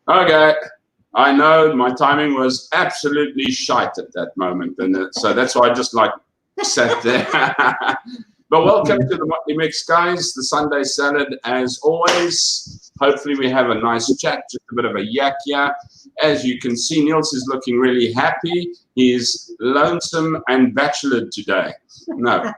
Okay, I know my timing was absolutely shite at that moment, and so that's why I just like sat there. But welcome to the Motley Mix, guys. The Sunday salad, as always. Hopefully we have a nice chat, just a bit of a yak here. As you can see, Niels is looking really happy. He's lonesome and bachelor today. No,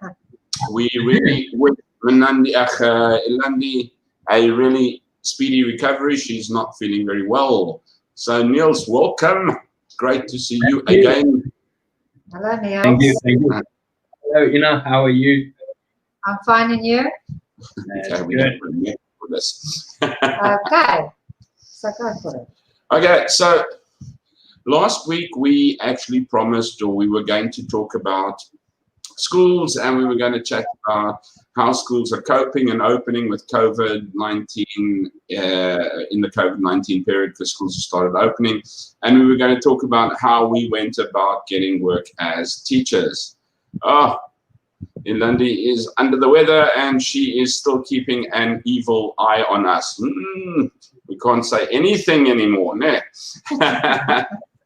we really wish Ilandi a really speedy recovery. She's not feeling very well. So Niels, welcome. Great to see you again. Hello, Niels. Thank you. Thank you. Hello, Ina. How are you? I'm fine, and you? Okay, we don't really for this. Okay. So go for it. Okay, so last week we actually promised, or we were going to talk about schools, and we were going to chat about how schools are coping and opening with COVID-19 in the COVID-19 period, because schools have started opening. And we were going to talk about how we went about getting work as teachers. Oh, Ilandi is under the weather, and she is still keeping an evil eye on us. We can't say anything anymore, ne?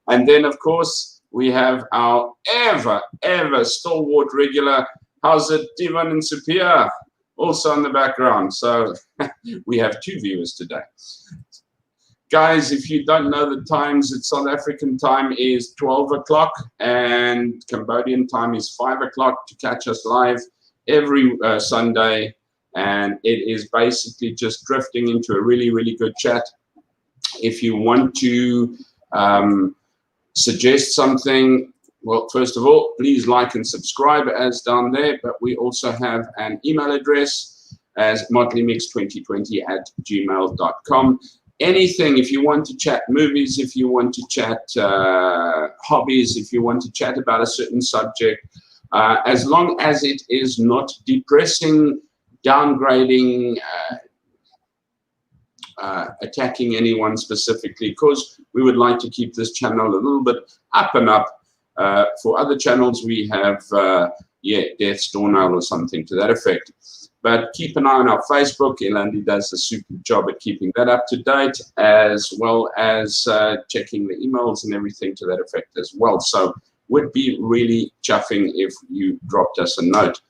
And then, of course, we have our ever stalwart regular, how's it, Divan and Sophia, also in the background. So we have two viewers today. Guys, if you don't know the times, it's South African time is 12 o'clock and Cambodian time is 5 o'clock to catch us live every Sunday. And it is basically just drifting into a really, really good chat. If you want to suggest something, well, first of all, please like and subscribe as down there. But we also have an email address as motlymix2020@gmail.com. Anything, if you want to chat movies, if you want to chat hobbies, if you want to chat about a certain subject, as long as it is not depressing, downgrading, attacking anyone specifically, because we would like to keep this channel a little bit up and up. For other channels, we have, Death's Doornail or something to that effect. But keep an eye on our Facebook. Ilandi does a super job at keeping that up to date, as well as checking the emails and everything to that effect as well. So would be really chuffing if you dropped us a note.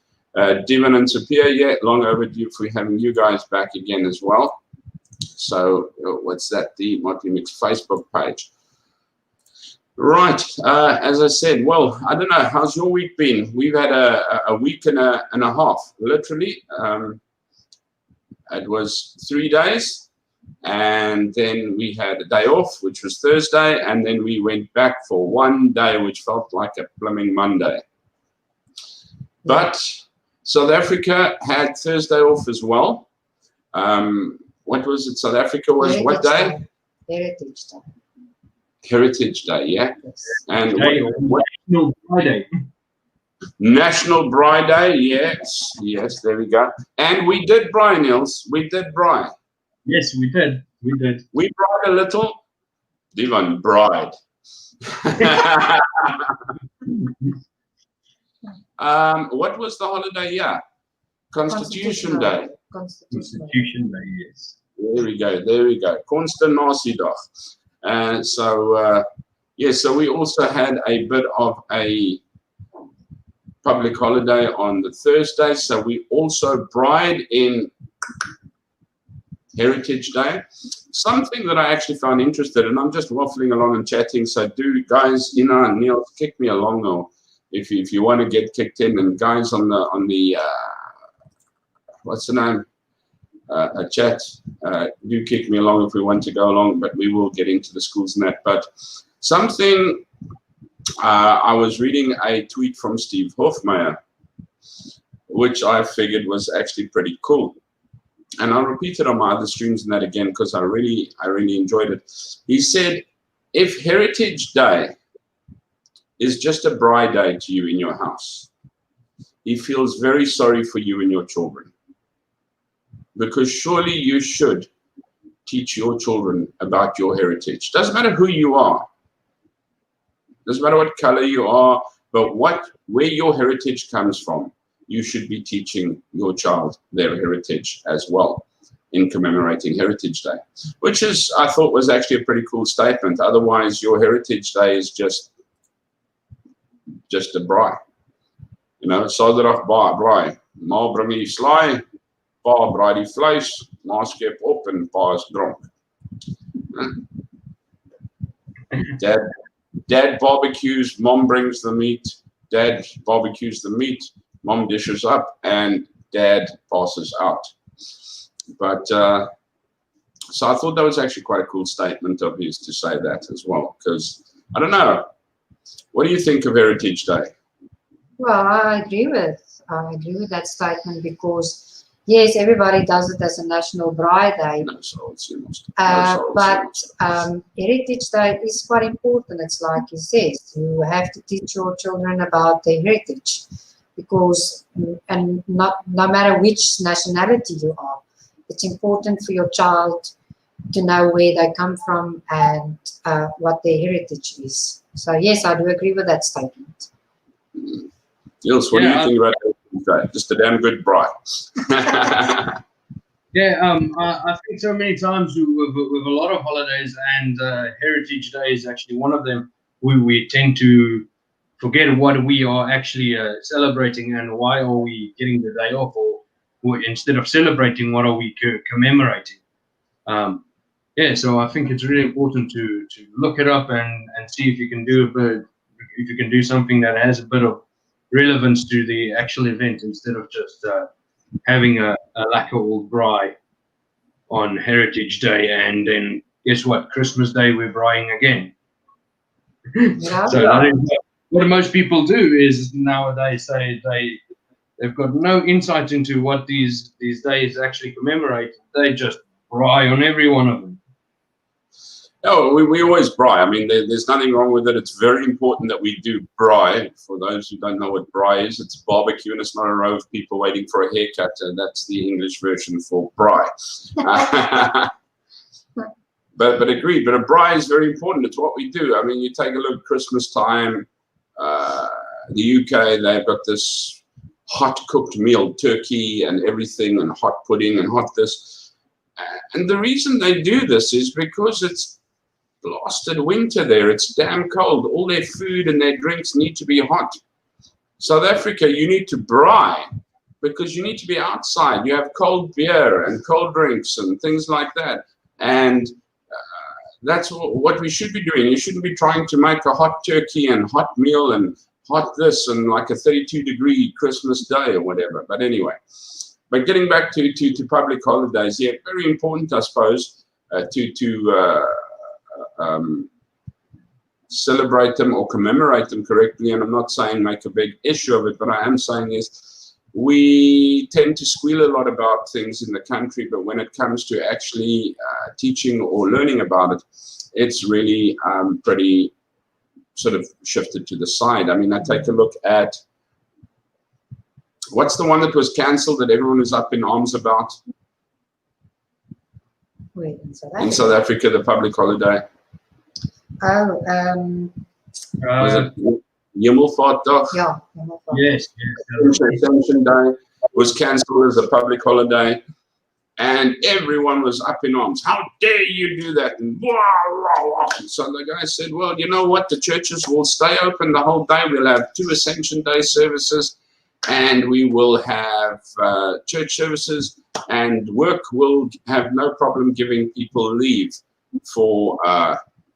Divan and Sophia, long overdue for having you guys back again as well. So what's that? The Motley Mix Facebook page. Right, as I said, well, I don't know, how's your week been? We've had a week and a half, literally. It was 3 days, and then we had a day off, which was Thursday, and then we went back for 1 day, which felt like a blooming Monday. But South Africa had Thursday off as well. What was it? South Africa was Heritage what day? Heritage Day. Heritage Day, yeah. Yes. And National Bride Day. National Bride Day, yes, there we go. And we did braai, Niels. We did braai. Yes, we did. We did. We bride a little. Divan bride. What was the holiday? Yeah, Constitution Day. Constitution Day, yes. There we go. Konstantinasiedag. So we also had a bit of a public holiday on the Thursday. So we also bride in Heritage Day. Something that I actually found interested in. I'm just waffling along and chatting. So do guys, Ina and Neil, kick me along, or if you want to get kicked in, and guys on the what's the name? A chat, do kick me along if we want to go along, but we will get into the schools and that. But something, I was reading a tweet from Steve Hofmeyer, which I figured was actually pretty cool. And I'll repeat it on my other streams and that again, because I really enjoyed it. He said, if Heritage Day is just a braai day to you in your house, he feels very sorry for you and your children. Because surely you should teach your children about your heritage. Doesn't matter who you are. Doesn't matter what color you are, but where your heritage comes from, you should be teaching your child their heritage as well in commemorating Heritage Day, which is, I thought, was actually a pretty cool statement. Otherwise, your Heritage Day is just a braai. You know, Saterdag braai. Ma bring die slaai, pa braai die vleis, ma skep op en pa is dronk. Dad barbecues, mom brings the meat, dad barbecues the meat, mom dishes up, and dad passes out. But so I thought that was actually quite a cool statement of his to say that as well, because I don't know, what do you think of Heritage Day? Well, I agree with that statement because yes, everybody does it as a National Braai Day. No, so it's almost, But Heritage Day is quite important. It's like he says, you have to teach your children about their heritage because, and no matter which nationality you are, it's important for your child to know where they come from and what their heritage is. So yes, I do agree with that statement. Niels, what do you think about Heritage Day? Just a damn good braai. Yeah, I think so many times with a lot of holidays, and Heritage Day is actually one of them, we tend to forget what we are actually celebrating and why are we getting the day off, or instead of celebrating, what are we commemorating? Yeah, so I think it's really important to look it up and see if you can do something that has a bit of relevance to the actual event instead of just having a lack of old braai on Heritage Day, and then guess what? Christmas Day we're braaiing again. Yeah. So I think what most people do is nowadays say they've got no insight into what these days actually commemorate. They just braai on every one of them. No, we always braai. I mean, there's nothing wrong with it. It's very important that we do braai. For those who don't know what braai is, it's barbecue, and it's not a row of people waiting for a haircut. And that's the English version for braai. But agreed. But a braai is very important. It's what we do. I mean, you take a look at Christmas time. The UK, they've got this hot cooked meal, turkey and everything, and hot pudding and hot this. And the reason they do this is because it's blasted winter there. It's damn cold. All their food and their drinks need to be hot. South Africa, you need to braai because you need to be outside. You have cold beer and cold drinks and things like that. And that's what we should be doing. You shouldn't be trying to make a hot turkey and hot meal and hot this and like a 32-degree Christmas day or whatever. But anyway, but getting back to public holidays, yeah, very important, I suppose, to celebrate them or commemorate them correctly. And I'm not saying make a big issue of it, but I am saying is we tend to squeal a lot about things in the country, but when it comes to actually teaching or learning about it, it's really pretty sort of shifted to the side. I mean, I take a look at what's the one that was cancelled that everyone is up in arms about? Wait, in South Africa, the public holiday. Oh, Was it Hemelvaartdag? yeah. Yes. Ascension Day was cancelled as a public holiday, and everyone was up in arms. How dare you do that? And blah, blah, blah. So the guy said, well, you know what? The churches will stay open the whole day. We'll have 2 Ascension Day services, and we will have church services, and work will have no problem giving people leave for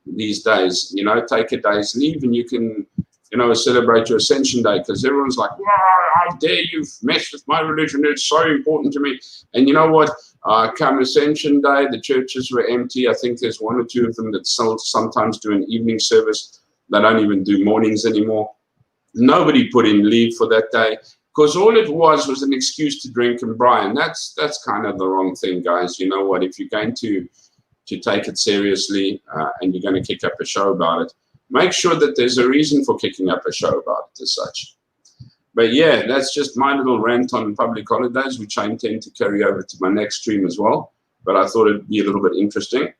these days. You know, take a day's leave and you can, you know, celebrate your Ascension Day, because everyone's like, how dare you mess with my religion? It's so important to me. And you know what? Come Ascension Day, the churches were empty. I think there's 1 or 2 of them that still sometimes do an evening service. They don't even do mornings anymore. Nobody put in leave for that day, because all it was an excuse to drink and braai. And that's kind of the wrong thing, guys. You know what? If you're going to take it seriously and you're going to kick up a show about it, make sure that there's a reason for kicking up a show about it as such. But yeah, that's just my little rant on public holidays, which I intend to carry over to my next stream as well. But I thought it'd be a little bit interesting.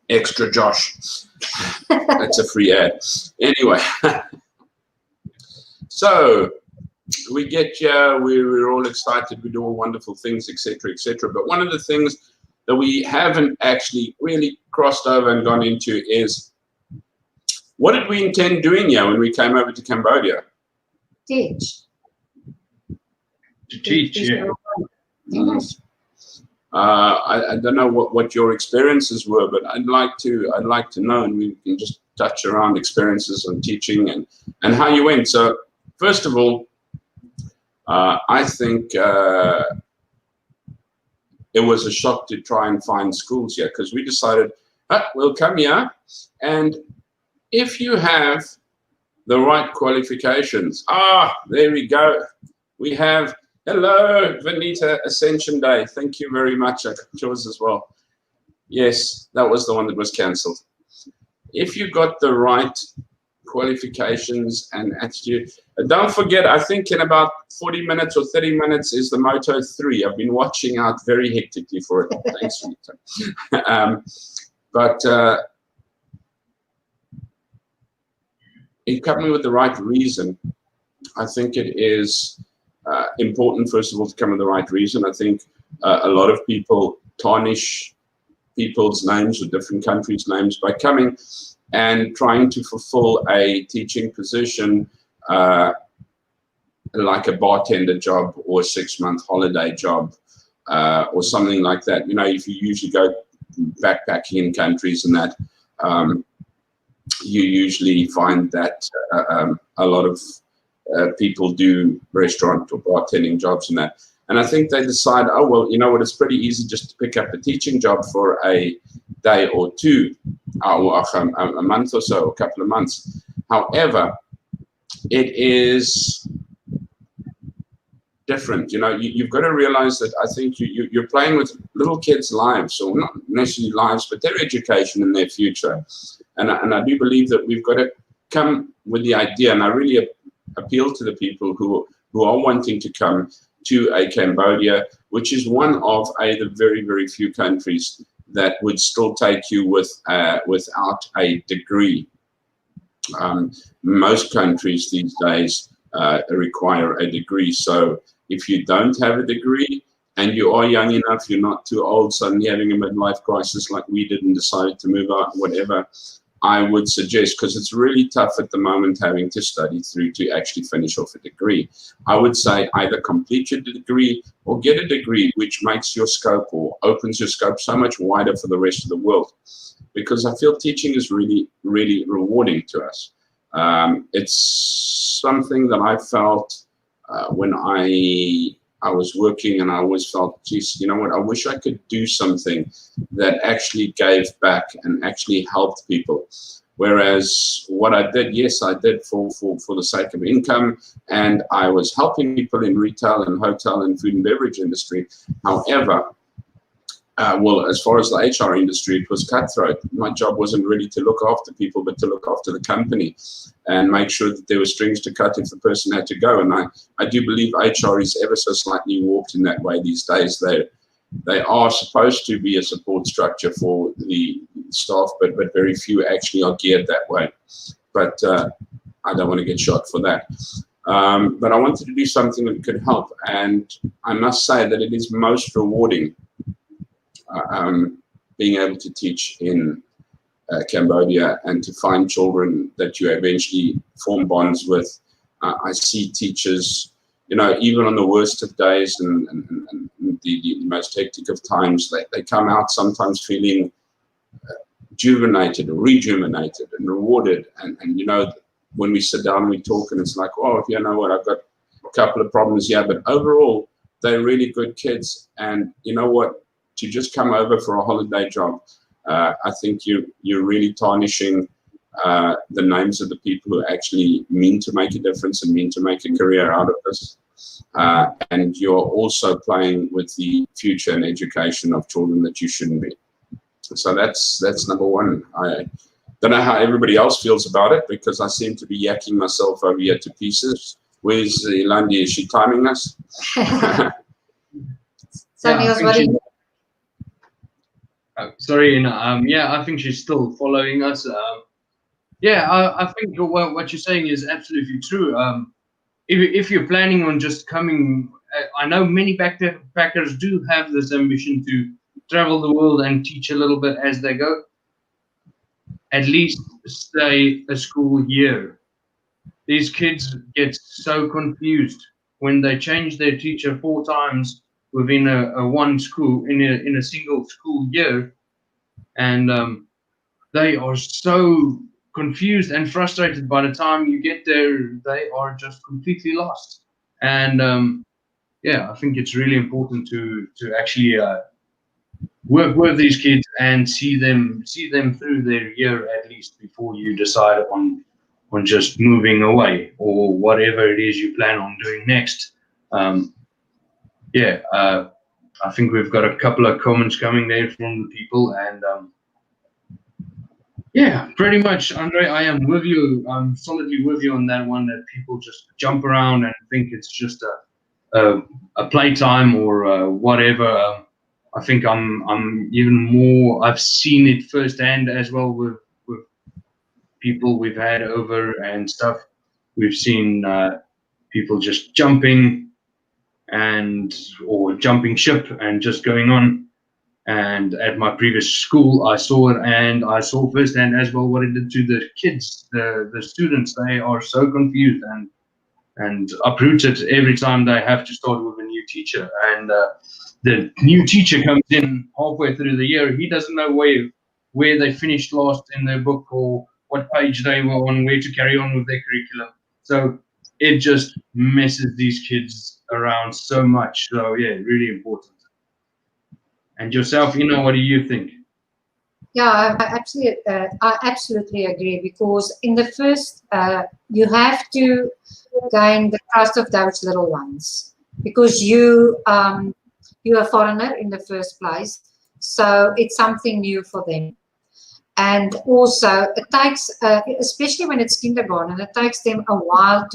Extra Josh. That's a free ad. Anyway, so we get here, we're all excited, we do all wonderful things, etc., etc. But one of the things that we haven't actually really crossed over and gone into is, what did we intend doing here when we came over to Cambodia? Teach. To teach, yeah. Yes. I don't know what your experiences were, but I'd like to know, and we can just touch around experiences on teaching and how you went. So first of all, I think it was a shock to try and find schools here, because we decided, we'll come here, and if you have the right qualifications, there we go. We have, hello, Vanita, Ascension Day. Thank you very much. I got yours as well. Yes, that was the one that was cancelled. If you got the right qualifications and attitude, don't forget, I think in about 40 minutes or 30 minutes is the Moto 3. I've been watching out very hectically for it. Thanks, Vanita. But it coming with the right reason. I think it is important, first of all, to come with the right reason. I think a lot of people tarnish people's names or different countries' names by coming and trying to fulfill a teaching position like a bartender job or a 6-month holiday job or something like that. You know, if you usually go backpacking in countries and that, you usually find that a lot of people do restaurant or bartending jobs and that. And I think they decide, oh, well, you know what, it's pretty easy just to pick up a teaching job for a day or two, or a month or so, a couple of months. However, it is different. You know, you've got to realize that I think you're playing with little kids' lives, or not necessarily lives, but their education and their future. And I do believe that we've got to come with the idea, and I really appeal to the people who are wanting to come to a Cambodia, which is one of the very, very few countries that would still take you without a degree. Most countries these days require a degree. So if you don't have a degree and you are young enough, you're not too old, suddenly having a midlife crisis like we did and decided to move out, whatever, I would suggest, because it's really tough at the moment having to study through to actually finish off a degree. I would say either complete your degree or get a degree which makes your scope or opens your scope so much wider for the rest of the world. Because I feel teaching is really, really rewarding to us. It's something that I felt when I was working, and I always felt, geez, you know what, I wish I could do something that actually gave back and actually helped people. Whereas what I did, yes, I did for the sake of income, and I was helping people in retail and hotel and food and beverage industry. However, well, as far as the HR industry, it was cutthroat. My job wasn't really to look after people, but to look after the company and make sure that there were strings to cut if the person had to go. And I do believe HR is ever so slightly warped in that way these days. They are supposed to be a support structure for the staff, but very few actually are geared that way. But I don't want to get shot for that. But I wanted to do something that could help. And I must say that it is most rewarding being able to teach in Cambodia and to find children that you eventually form bonds with. I see teachers, you know, even on the worst of days and the most hectic of times, they come out sometimes feeling rejuvenated and rewarded. And you know, when we sit down and we talk, and it's like, oh, you know what, I've got a couple of problems here, but overall, they're really good kids. And you know what, to just come over for a holiday job, I think you're really tarnishing the names of the people who actually mean to make a difference and mean to make a career out of this. And you're also playing with the future and education of children that you shouldn't be. So that's number one. Don't know how everybody else feels about it, because I seem to be yakking myself over here to pieces. Where's Ilandi? Is she timing us? So Niels, what do you? Sorry, yeah, I think she's still following us. Yeah, I think what you're saying is absolutely true. If you're planning on just coming, I know many backpackers do have this ambition to travel the world and teach a little bit as they go. At least stay a school year. These kids get so confused when they change their teacher 4 times within a one school in a single school year, and they are so confused and frustrated. By the time you get there, they are just completely lost. And yeah, I think it's really important to actually work with these kids and see them through their year at least before you decide on just moving away or whatever it is you plan on doing next. Yeah, I think we've got a couple of comments coming there from the people, and yeah, pretty much, Andre, I am with you. I'm solidly with you on that one, that people just jump around and think it's just a playtime or whatever. I think I'm even more. I've seen it firsthand as well with people we've had over and stuff. We've seen people just jumping or jumping ship and just going on. And at my previous school, I saw it, and I saw firsthand as well what it did to the kids, the students. They are so confused and uprooted every time they have to start with a new teacher. And the new teacher comes in halfway through the year. He doesn't know where they finished last in their book, or what page they were on, where to carry on with their curriculum. So it just messes these kids around so much. So yeah, really important. And yourself, what do you think? Yeah, I absolutely agree, because in the first, you have to gain the trust of those little ones, because you're a foreigner in the first place, so it's something new for them. And also it takes, especially when it's kindergarten, it takes them a while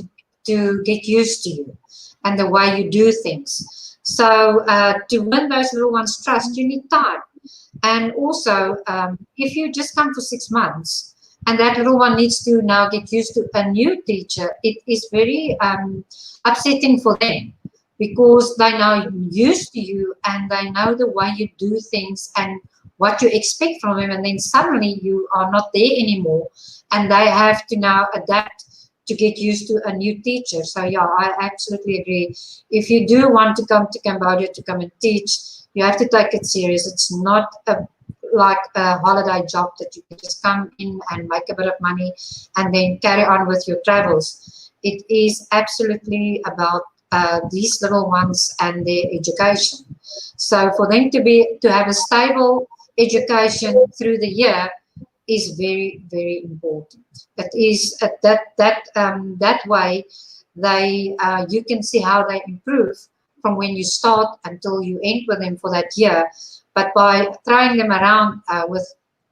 to get used to you and the way you do things. So to win those little ones' trust, you need time. And also, if you just come for 6 months and that little one needs to now get used to a new teacher, it is very upsetting for them, because they now used to you and they know the way you do things and what you expect from them, and then suddenly you are not there anymore and they have to now adapt to get used to a new teacher. So yeah, I absolutely agree. If you do want to come to Cambodia to come and teach, you have to take it serious. It's not like a holiday job that you can just come in and make a bit of money and then carry on with your travels. It is absolutely about these little ones and their education. So for them to have a stable education through the year is very, very important. It is that way they you can see how they improve from when you start until you end with them for that year. But by throwing them around with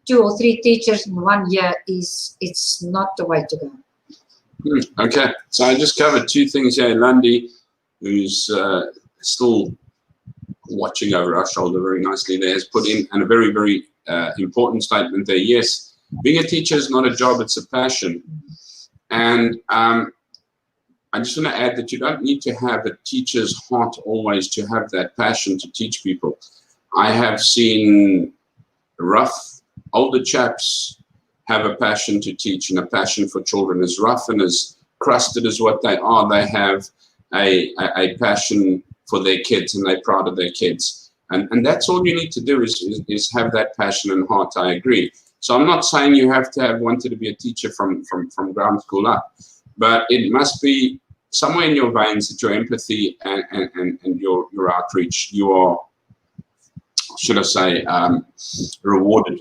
2 or 3 teachers in 1 year, it's not the way to go. Okay, so I just covered 2 things here. Landi, who's still watching over our shoulder very nicely there, has put in and a very, very important statement there. Yes, being a teacher is not a job, it's a passion. And I just want to add that you don't need to have a teacher's heart always to have that passion to teach people. I have seen rough older chaps have a passion to teach and a passion for children. As rough and as crusted as what they are, they have a passion for their kids and they're proud of their kids. And that's all you need to do is have that passion and heart. I agree. So I'm not saying you have to have wanted to be a teacher from ground school up, but it must be somewhere in your veins that your empathy and your outreach, you are, should I say, rewarded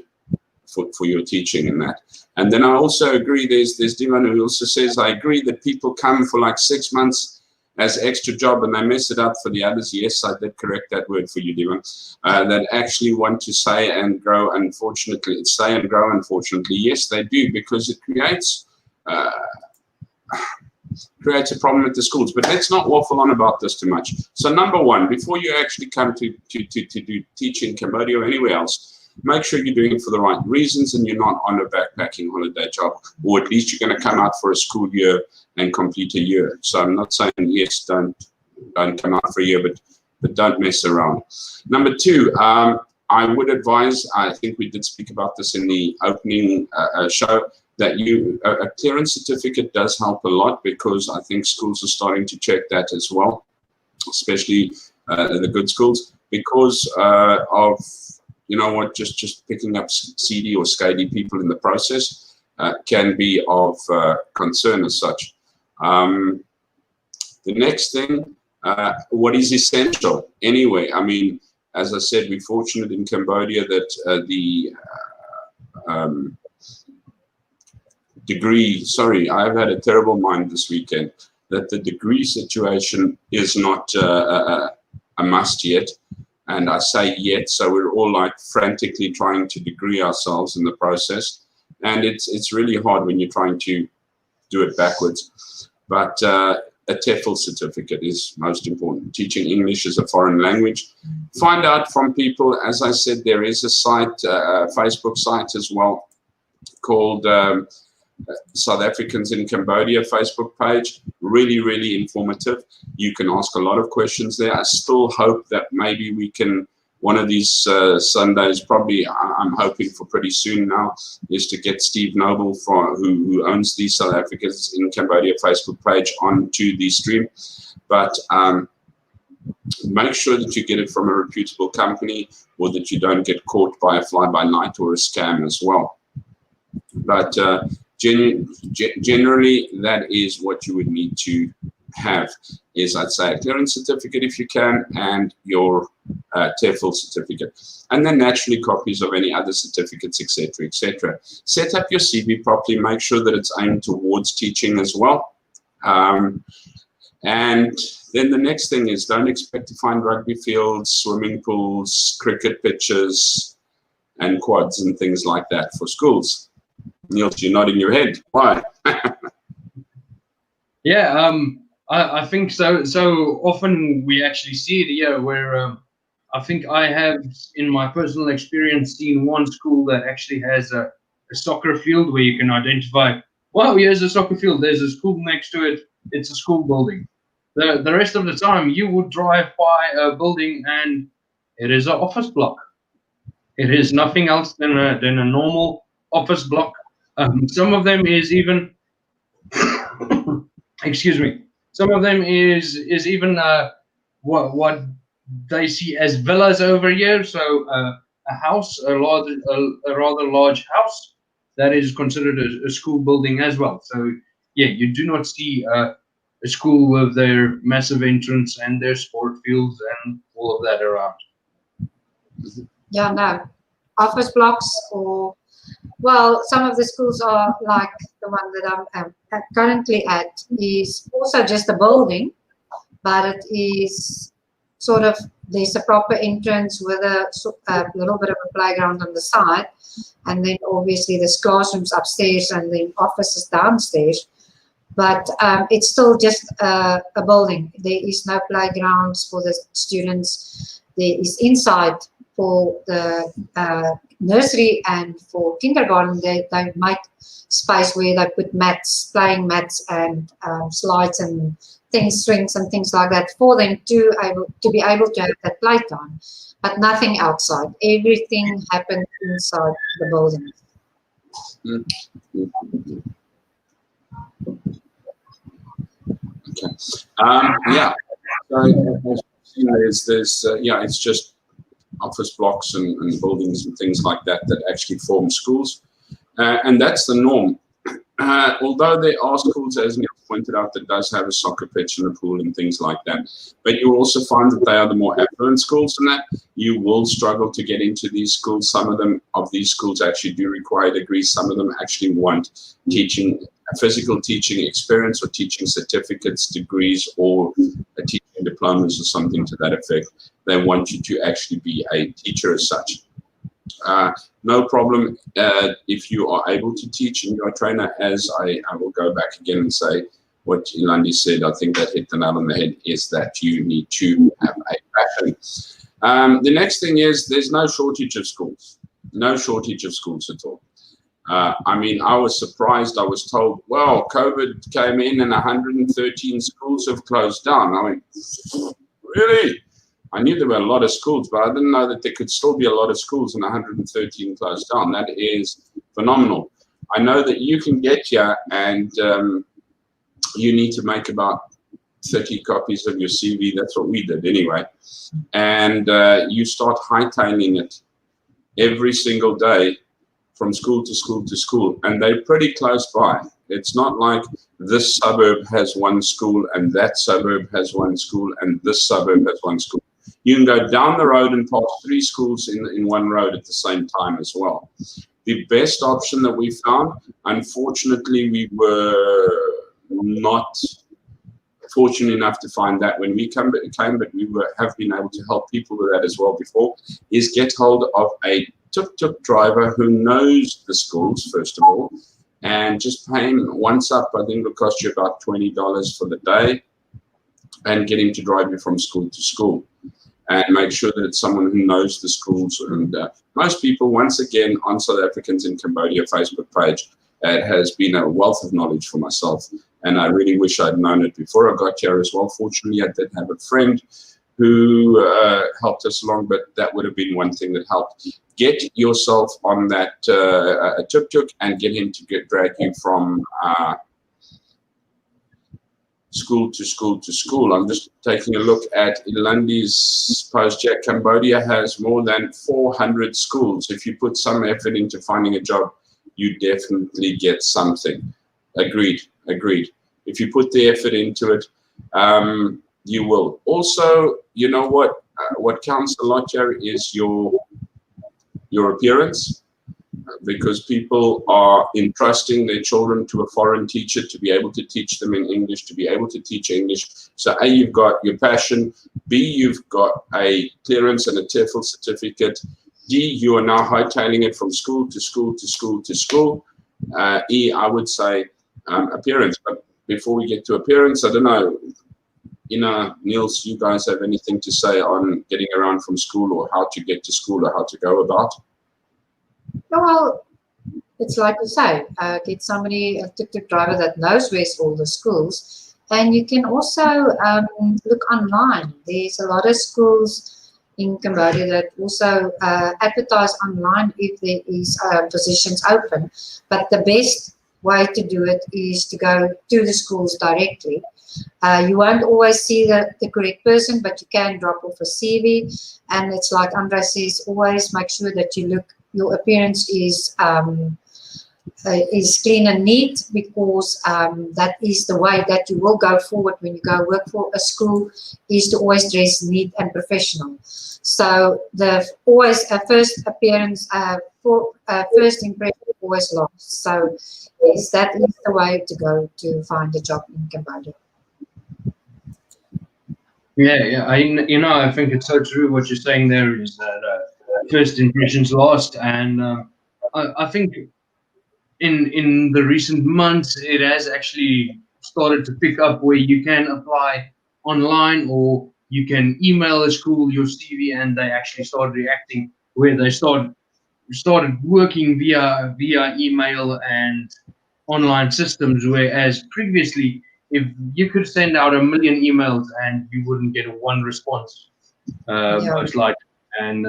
for your teaching in that. And then I also agree, there's Divan who also says, I agree that people come for like 6 months as extra job, and they mess it up for the others. Yes, I did correct that word for you, Devon. That actually want to stay and grow, unfortunately. Yes, they do, because it creates a problem with the schools. But let's not waffle on about this too much. So number one, before you actually come to do teaching in Cambodia or anywhere else, make sure you're doing it for the right reasons and you're not on a backpacking holiday job, or at least you're going to come out for a school year and complete a year. So I'm not saying, yes, don't come out for a year, but don't mess around. Number two, I would advise, I think we did speak about this in the opening show, that a clearance certificate does help a lot, because I think schools are starting to check that as well, especially the good schools, because of, you know what, just picking up CD or SCADI people in the process can be of concern as such. The next thing, what is essential anyway? I mean, as I said, we're fortunate in Cambodia that the degree, sorry, I've had a terrible mind this weekend, that the degree situation is not a must yet. And I say yet, so we're all like frantically trying to degree ourselves in the process. And it's really hard when you're trying to do it backwards. But a TEFL certificate is most important. Teaching English as a foreign language. Find out from people. As I said, there is a site, a Facebook site as well, called South Africans in Cambodia Facebook page. Really, really informative. You can ask a lot of questions there. I still hope that maybe we can, one of these Sundays, probably I'm hoping for pretty soon now, is to get Steve Noble, who owns the South Africans in Cambodia Facebook page, onto the stream. But make sure that you get it from a reputable company, or that you don't get caught by a fly-by-night or a scam as well. But generally, that is what you would need to have, is, I'd say, a clearance certificate if you can, and your TEFL certificate, and then naturally copies of any other certificates, etc., etc. Set up your CV properly. Make sure that it's aimed towards teaching as well. And then the next thing is, don't expect to find rugby fields, swimming pools, cricket pitches, and quads and things like that for schools. Niels, you're nodding your head. Why? Yeah, I think so. So often we actually see it here, where I think I have, in my personal experience, seen one school that actually has a soccer field where you can identify, wow, here's a soccer field, there's a school next to it, it's a school building. The rest of the time, you would drive by a building and it is an office block. It is nothing else than a normal office block. Some of them is even, excuse me, some of them is even what they see as villas over here. So a house, a rather large house, that is considered a school building as well. So yeah, you do not see a school with their massive entrance and their sport fields and all of that around. Yeah, no. Office blocks, or, well, some of the schools are like the one that I'm currently at, is also just a building, but it is sort of, there's a proper entrance with a little bit of a playground on the side, and then obviously there's classrooms upstairs and then offices downstairs. But it's still just a building. There is no playgrounds for the students. There is inside for the nursery and for kindergarten, they make space where they put mats, playing mats, and slides and things, swings and things like that, for them to be able to have that playtime, but nothing outside. Everything happens inside the building. Okay. Yeah. So yeah, it's just office blocks and buildings and things like that actually form schools, and that's the norm. Although there are schools, as Neil pointed out, that does have a soccer pitch and a pool and things like that, but you also find that they are the more affluent schools, and that you will struggle to get into these schools. Some of these schools actually do require degrees. Some of them actually want teaching a physical teaching experience or teaching certificates, degrees, or a teaching diplomas or something to that effect. They want you to actually be a teacher as such. No problem if you are able to teach and you're a trainer, as I will go back again and say what Ilandi said. I think that hit the nail on the head, is that you need to have a passion. The next thing is there's no shortage of schools. No shortage of schools at all. I mean, I was surprised. I was told, well, COVID came in and 113 schools have closed down. I went, really? I knew there were a lot of schools, but I didn't know that there could still be a lot of schools and 113 closed down. That is phenomenal. I know that you can get here and you need to make about 30 copies of your CV. That's what we did anyway. And you start hightailing it every single day from school to school to school. And they're pretty close by. It's not like this suburb has one school and that suburb has one school and this suburb has one school. You can go down the road and pass 3 schools in one road at the same time as well. The best option that we found, unfortunately, we were not fortunate enough to find that when we came, but we have been able to help people with that as well before, is get hold of a tuk-tuk driver who knows the schools, first of all, and just pay him once up. I think it'll cost you about $20 for the day, and get him to drive you from school to school. And make sure that it's someone who knows the schools. And most people, once again, on South Africans in Cambodia Facebook page, it has been a wealth of knowledge for myself. And I really wish I'd known it before I got here as well. Fortunately, I did have a friend who helped us along, but that would have been one thing that helped. Get yourself on that tuk-tuk and get him to drag you from school to school to school. I'm just taking a look at Ilandi's post here. Cambodia has more than 400 schools. If you put some effort into finding a job, you definitely get something. Agreed, agreed. If you put the effort into it, you will. Also, you know what counts a lot here is your appearance. Because people are entrusting their children to a foreign teacher to be able to teach them in English, to be able to teach English. So A, you've got your passion. B, you've got a clearance and a TEFL certificate. D, you are now hightailing it from school to school to school to school. E, I would say appearance. But before we get to appearance, I don't know, Niels, you guys have anything to say on getting around from school, or how to get to school, or how to go about? Well, it's like you say, get somebody, a tuk-tuk driver that knows where's all the schools. And you can also look online. There's a lot of schools in Cambodia that also advertise online if there is positions open. But the best way to do it is to go to the schools directly. You won't always see the correct person, but you can drop off a CV. And it's like Andre says, always make sure that you look, your appearance is clean and neat, because that is the way that you will go forward when you go work for a school, is to always dress neat and professional. So always a first appearance, first impression always lasts. So yes, that is the way to go to find a job in Cambodia. Yeah. I think it's so true what you're saying there, is that first impressions last, and I think in the recent months it has actually started to pick up, where you can apply online, or you can email a school your CV, and they actually start reacting, where they started working via email and online systems, whereas previously, if you could send out 1 million emails and you wouldn't get one response, most likely. And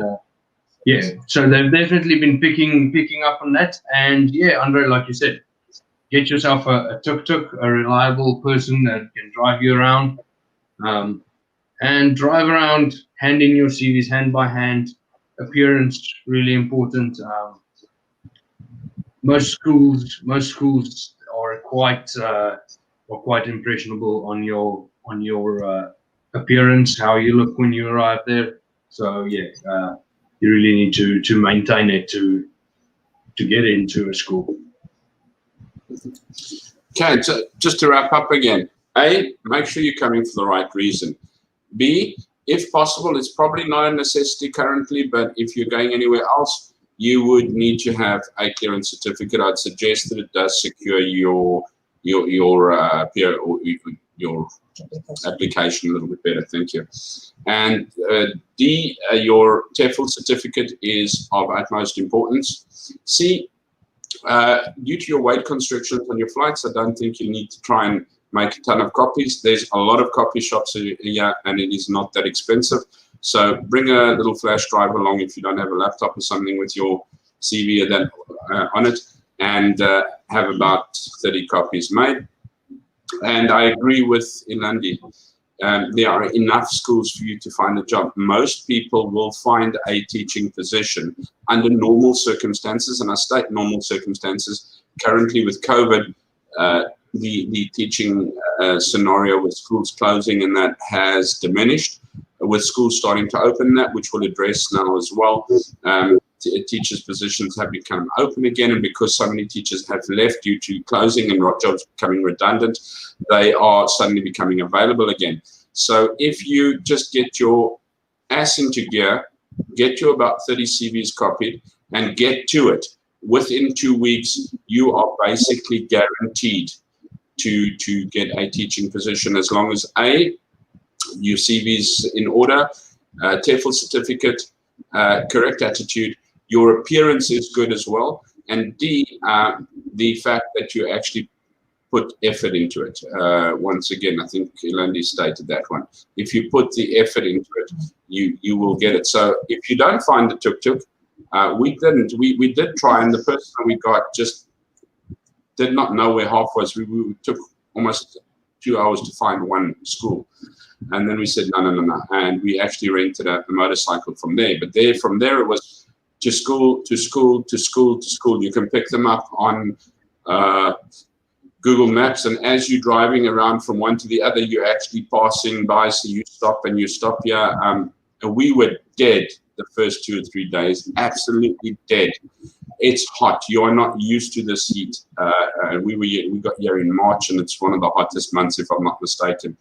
yeah, so they've definitely been picking up on that. And yeah, Andre, like you said, get yourself a tuk-tuk, a reliable person that can drive you around, and drive around, hand in your CVs hand by hand. Appearance really important. Most schools are quite impressionable on your appearance, how you look when you arrive there. So yeah, you really need to maintain it to get into a school. Okay, so just to wrap up again. A, make sure you're coming for the right reason. B, if possible, it's probably not a necessity currently, but if you're going anywhere else, you would need to have a clearance certificate. I'd suggest that it does secure your application a little bit better. Thank you. And D, your TEFL certificate is of utmost importance. C, due to your weight constrictions on your flights, I don't think you need to try and make a ton of copies. There's a lot of copy shops here, and it is not that expensive. So bring a little flash drive along if you don't have a laptop or something with your CV or that, on it, and have about 30 copies made. And I agree with Ilandi. There are enough schools for you to find a job. Most people will find a teaching position under normal circumstances, and I state normal circumstances. Currently with COVID, the teaching scenario with schools closing and that has diminished, with schools starting to open that, which we'll address now as well. Teachers' positions have become open again, and because so many teachers have left due to closing and jobs becoming redundant, they are suddenly becoming available again. So if you just get your ass into gear, get you about 30 CVs copied, and get to it, within 2 weeks, you are basically guaranteed to get a teaching position, as long as A, your CV's in order, TEFL certificate, correct attitude, your appearance is good as well, and D, the fact that you actually put effort into it. Once again, I think Ilandi stated that one. If you put the effort into it, you will get it. So if you don't find the tuk-tuk, we didn't. We did try, and the person we got just did not know where half was. We took almost 2 hours to find one school. And then we said, no. And we actually rented a motorcycle from there. But from there, it was to school, to school, to school, to school. You can pick them up on Google Maps. And as you're driving around from one to the other, you're actually passing by. So you stop and you stop here. And we were dead the first 2 or 3 days, absolutely dead. It's hot. You are not used to this heat. We got here in March, and it's one of the hottest months, if I'm not mistaken.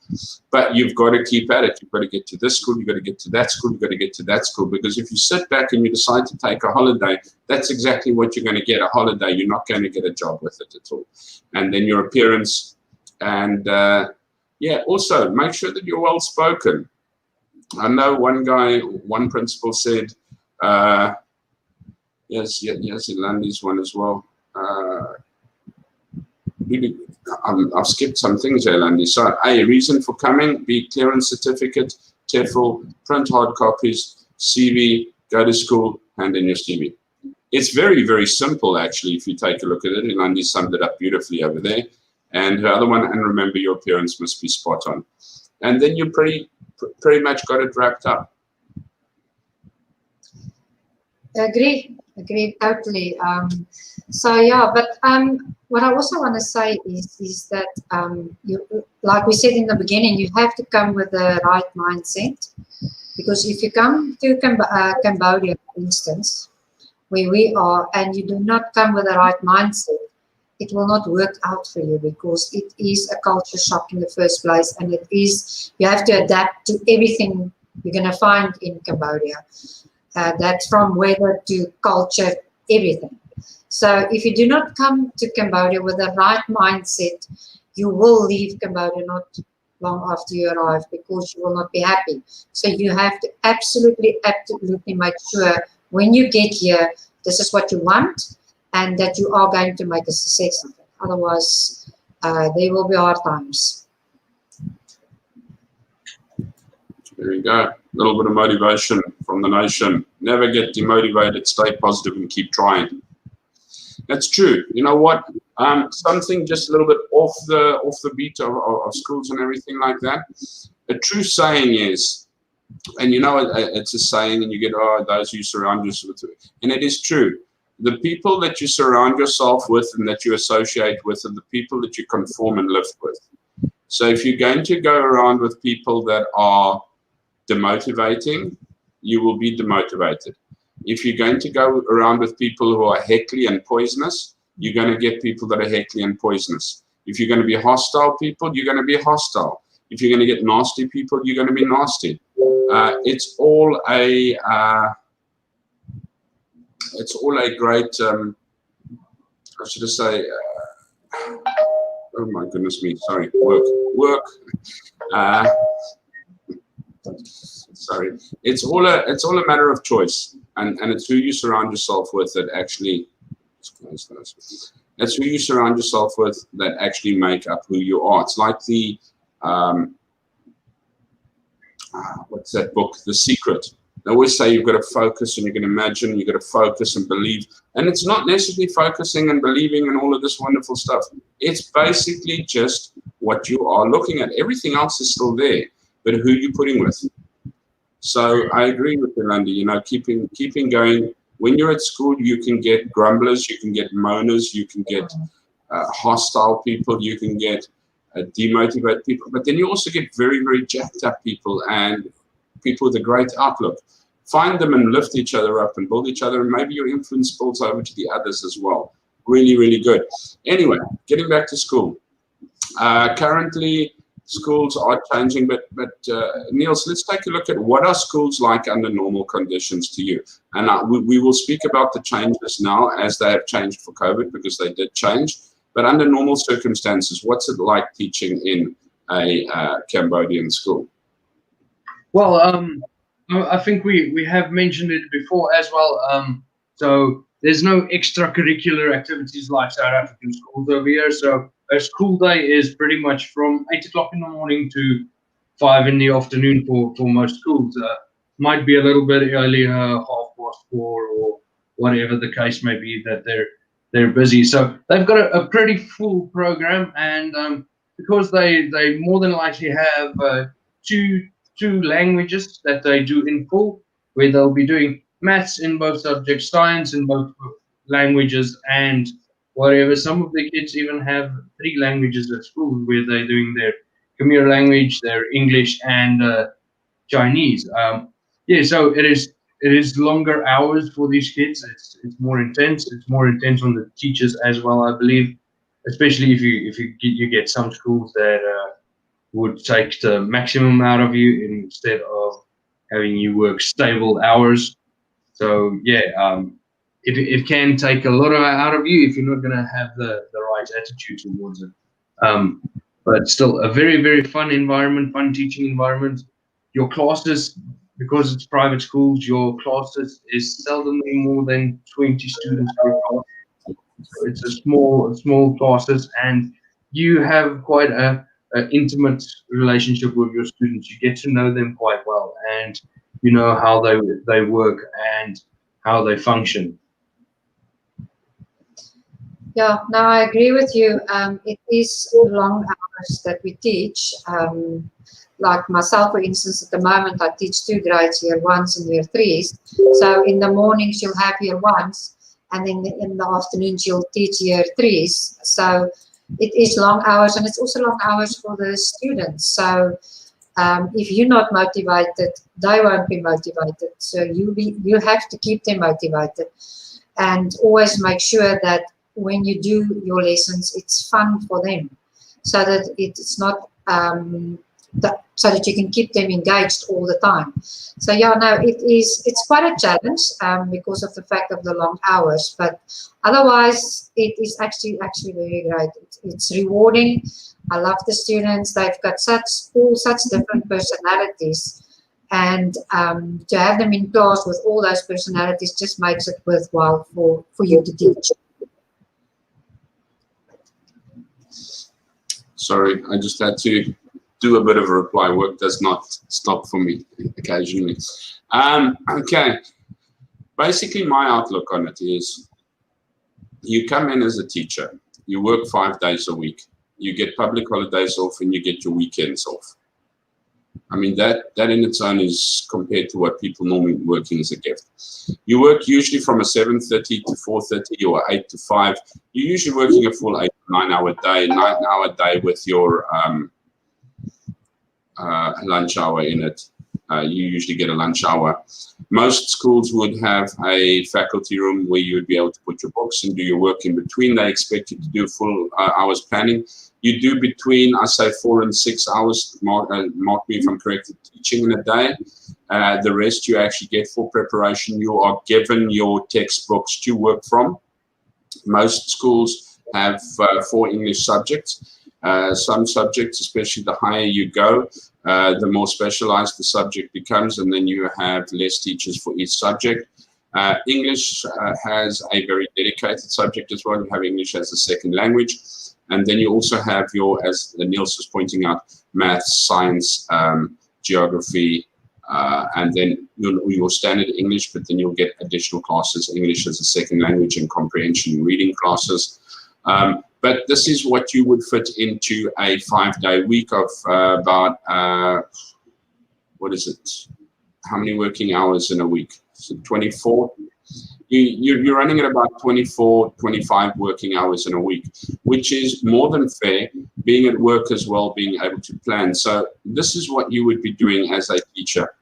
But you've got to keep at it. You've got to get to this school. You've got to get to that school. You've got to get to that school. Because if you sit back and you decide to take a holiday, that's exactly what you're going to get, a holiday. You're not going to get a job with it at all. And then your appearance. And also make sure that you're well spoken. I know one principal said, yes, Ilandi's one as well. I've skipped some things, Ilandi. So, A, reason for coming, B, clearance certificate, TEFL, print hard copies, CV, go to school, hand in your CV. It's very, very simple, actually, if you take a look at it. Ilandi summed it up beautifully over there. And her other one, and remember, your appearance must be spot on. And then you're pretty much got it wrapped up. Agree totally. But what I also want to say is that you, like we said in the beginning, you have to come with the right mindset, because if you come to Cambodia, for instance, where we are, and you do not come with the right mindset, it will not work out for you, because it is a culture shock in the first place, and you have to adapt to everything you're going to find in Cambodia. That's from weather to culture, everything. So if you do not come to Cambodia with the right mindset, you will leave Cambodia not long after you arrive, because you will not be happy. So you have to absolutely make sure when you get here, this is what you want, and that you are going to make a success of it. Otherwise, there will be hard times. There you go. A little bit of motivation from the nation. Never get demotivated. Stay positive and keep trying. That's true. You know what? Something just a little bit off the beat of schools and everything like that. A true saying is, and you know, it's a saying, and you get, those you surround yourself with, and it is true. The people that you surround yourself with and that you associate with are the people that you conform and live with. So if you're going to go around with people that are demotivating, you will be demotivated. If you're going to go around with people who are heckly and poisonous, you're going to get people that are heckly and poisonous. If you're going to be hostile people, you're going to be hostile. If you're going to get nasty people, you're going to be nasty. It's all a great, how should I say, oh my goodness me, sorry, work. Sorry, it's all a matter of choice, and it's who you surround yourself with that actually. It's who you surround yourself with that actually make up who you are. It's like the what's that book, The Secret? They always say you've got to focus and you're going to imagine, you've got to focus and believe. And it's not necessarily focusing and believing and all of this wonderful stuff. It's basically just what you are looking at. Everything else is still there, but who you're putting with. So I agree with Yolanda, you know, keeping going. When you're at school, you can get grumblers, you can get moaners, you can get hostile people, you can get demotivated people, but then you also get very, very jacked up people and people with a great outlook. Find them and lift each other up and build each other, and maybe your influence spills over to the others as well. Really, really good. Anyway, getting back to school. Currently, schools are changing, but Niels, let's take a look at what are schools like under normal conditions to you. And we will speak about the changes now as they have changed for COVID, because they did change. But under normal circumstances, what's it like teaching in a Cambodian school? Well, I think we have mentioned it before as well. So there's no extracurricular activities like South African schools over here. So a school day is pretty much from 8 o'clock in the morning to 5 in the afternoon for most schools. Might be a little bit earlier, 4:30 or whatever the case may be, that they're busy. So they've got a pretty full program, and because they more than likely have two languages that they do in full, where they'll be doing maths in both subjects, science in both languages, and whatever. Some of the kids even have 3 languages at school, where they're doing their Khmer language, their English, and Chinese. Yeah, so it is longer hours for these kids. It's more intense. It's more intense on the teachers as well, I believe. Especially if you get some schools that would take the maximum out of you instead of having you work stable hours. So yeah, it can take a lot out of you if you're not going to have the right attitude towards it. But still, a very, very fun environment, fun teaching environment. Your classes, because it's private schools, your classes is seldomly more than 20 students per class. So it's a small classes, and you have quite an intimate relationship with your students. You get to know them quite well, and you know how they work and how they function. Yeah, no, I agree with you. It is long hours that we teach. Like myself, for instance, at the moment, I teach 2 grades, year 1s and year 3s. So in the mornings, you'll have year 1s, and then in the afternoons, you'll teach year 3s. So it is long hours, and it's also long hours for the students. So if you're not motivated, they won't be motivated. So you have to keep them motivated, and always make sure that when you do your lessons, it's fun for them, so that it's not so that you can keep them engaged all the time. So yeah, no, it's quite a challenge because of the fact of the long hours, but otherwise it is actually very great. It's rewarding. I love the students. They've got all such different personalities, and to have them in class with all those personalities just makes it worthwhile for you to teach. Sorry, I just had to do a bit of a reply. Work does not stop for me occasionally. Okay, basically my outlook on it is, you come in as a teacher, you work 5 days a week, you get public holidays off, and you get your weekends off. I mean, that in its own is, compared to what people normally working, is a gift. You work usually from a 7:30 to 4:30 or 8 to 5. You're usually working a full 8 to 9 hour day, 9 hour day with your lunch hour in it. you usually get a lunch hour. Most schools would have a faculty room where you would be able to put your books and do your work in between. They expect you to do full hours planning. You do between, I say, 4 and 6 hours, mark me if I'm correct, teaching in a day. The rest you actually get for preparation. You are given your textbooks to work from. Most schools have 4 English subjects. Some subjects, especially the higher you go, the more specialized the subject becomes, and then you have less teachers for each subject. English has a very dedicated subject as well. You have English as a second language. And then you also have your, as Niels was pointing out, maths, science, geography, and then your standard English, but then you'll get additional classes, English as a second language and comprehension and reading classes. But this is what you would fit into a 5-day week of about, what is it? How many working hours in a week? So 24? You're running at about 24, 25 working hours in a week, which is more than fair, being at work as well, being able to plan. So this is what you would be doing as a teacher.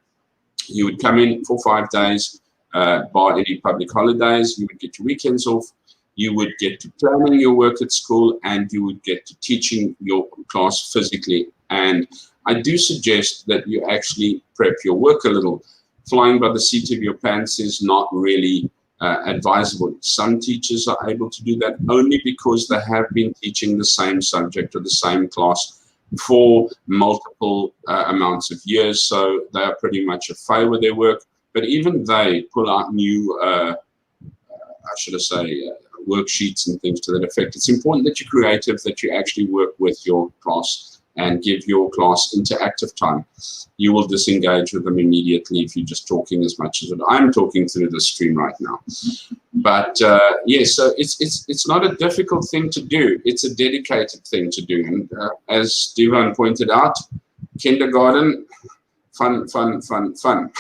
You would come in for 5 days, bar any public holidays. You would get your weekends off. You would get to planning your work at school, and you would get to teaching your class physically. And I do suggest that you actually prep your work a little. Flying by the seat of your pants is not really advisable. Some teachers are able to do that only because they have been teaching the same subject or the same class for multiple amounts of years, so they are pretty much a fail with their work. But even they pull out new, worksheets and things to that effect. It's important that you're creative, that you actually work with your class and give your class interactive time. You will disengage with them immediately if you're just talking as much as what I'm talking through the stream right now. But yes, so it's not a difficult thing to do. It's a dedicated thing to do. And as Divan pointed out, kindergarten, fun, fun, fun, fun.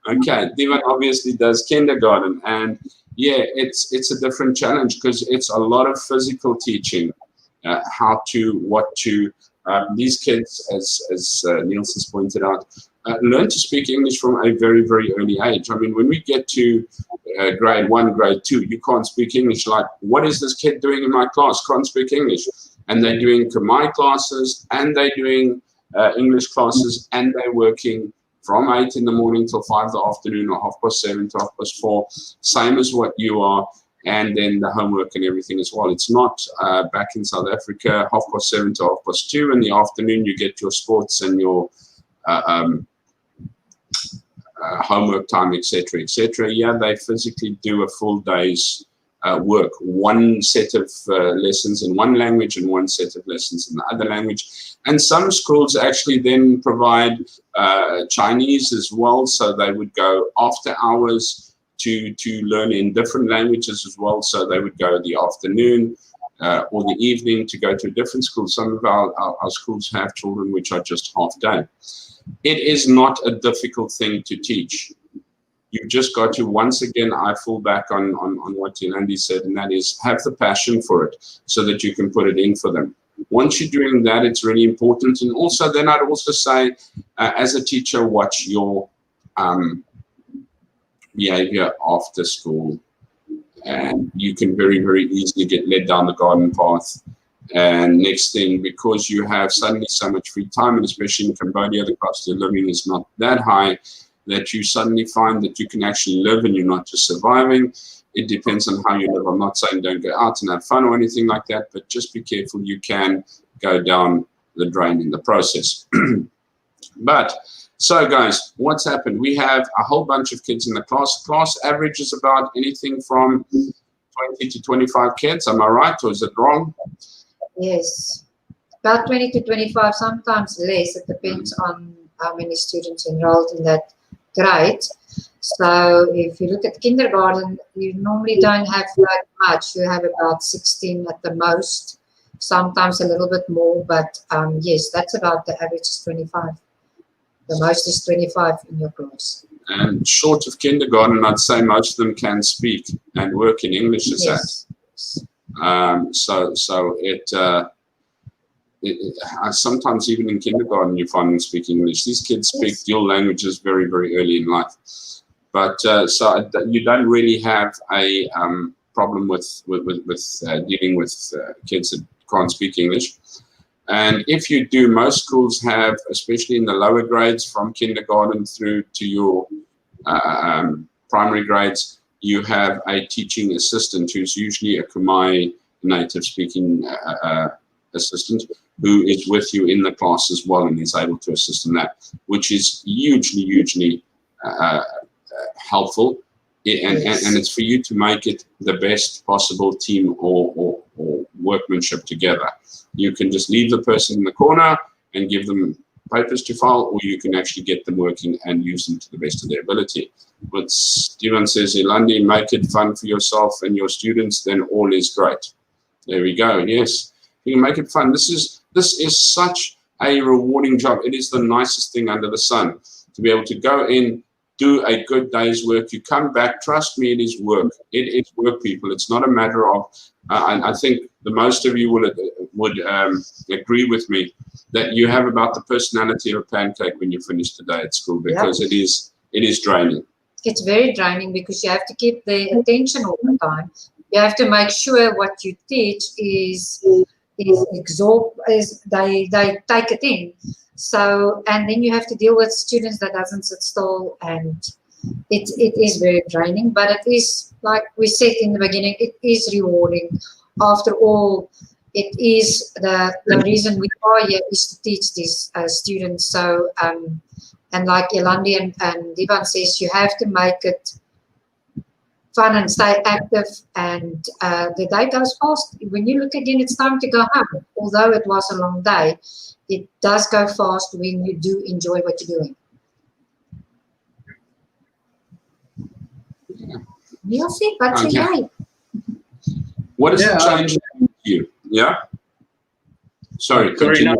Okay, Divan obviously does kindergarten, and yeah, it's a different challenge because it's a lot of physical teaching. How to, what to, these kids, as Niels has pointed out, learn to speak English from a very, very early age. I mean, when we get to grade 1, grade 2, you can't speak English. Like, what is this kid doing in my class? Can't speak English. And they're doing Khmer classes, and they're doing English classes, and they're working from 8 in the morning till 5 in the afternoon, or 7:30 to 4:30, same as what you are. And then the homework and everything as well. It's not back in South Africa, 7:30 to 2:30 in the afternoon, you get your sports and your homework time, etc., etc. Yeah, they physically do a full day's work. One set of lessons in one language and one set of lessons in the other language. And some schools actually then provide Chinese as well, so they would go after hours to learn in different languages as well. So they would go the afternoon or the evening to go to a different school. Some of our schools have children which are just half day. It is not a difficult thing to teach. You've just got to, once again, I fall back on what Yolandi said, and that is have the passion for it so that you can put it in for them. Once you're doing that, it's really important. And also then I'd also say, as a teacher, watch your behavior after school, and you can very, very easily get led down the garden path. And next thing, because you have suddenly so much free time, and especially in Cambodia, the cost of living is not that high, that you suddenly find that you can actually live and you're not just surviving. It depends on how you live. I'm not saying don't go out and have fun or anything like that, but just be careful. You can go down the drain in the process. But so guys, what's happened? We have a whole bunch of kids in the class. Class average is about anything from 20 to 25 kids. Am I right, or is it wrong? Yes, about 20 to 25, sometimes less. It depends on how many students enrolled in that grade. So if you look at kindergarten, you normally don't have that much. You have about 16 at the most, sometimes a little bit more, but yes, that's about the average is 25. The most is 25 in your class. And short of kindergarten, I'd say most of them can speak and work in English as yes. that. So sometimes even in kindergarten you find them speak English. These kids speak dual languages very, very early in life. But so you don't really have a problem with dealing with kids that can't speak English. And if you do, most schools have, especially in the lower grades from kindergarten through to your primary grades, you have a teaching assistant who's usually a Khmer native speaking assistant who is with you in the class as well and is able to assist in that, which is hugely helpful. And it's for you to make it the best possible team or workmanship together. You can just leave the person in the corner and give them papers to file, or you can actually get them working and use them to the best of their ability. But Steven says, Ilandi, make it fun for yourself and your students, then all is great. There we go. Yes, you can make it fun. This is such a rewarding job. It is the nicest thing under the sun to be able to go in, do a good day's work. You come back. Trust me, it is work. It is work, people. It's not a matter of. And I think the most of you would agree with me that you have about the personality of a pancake when you finish the day at school, because it is draining. It's very draining because you have to keep the attention all the time. You have to make sure what you teach is they take it in. So, and then you have to deal with students that doesn't sit still, and it is very draining, but it is, like we said in the beginning, it is rewarding. After all, it is the reason we are here is to teach these students. So, and like Ilandi and Divan says, you have to make it fun and stay active, and the day goes fast. When you look again, it's time to go home. Although it was a long day, it does go fast when you do enjoy what you're doing. You'll see, but today. What is the change to you? Yeah? Sorry, continue.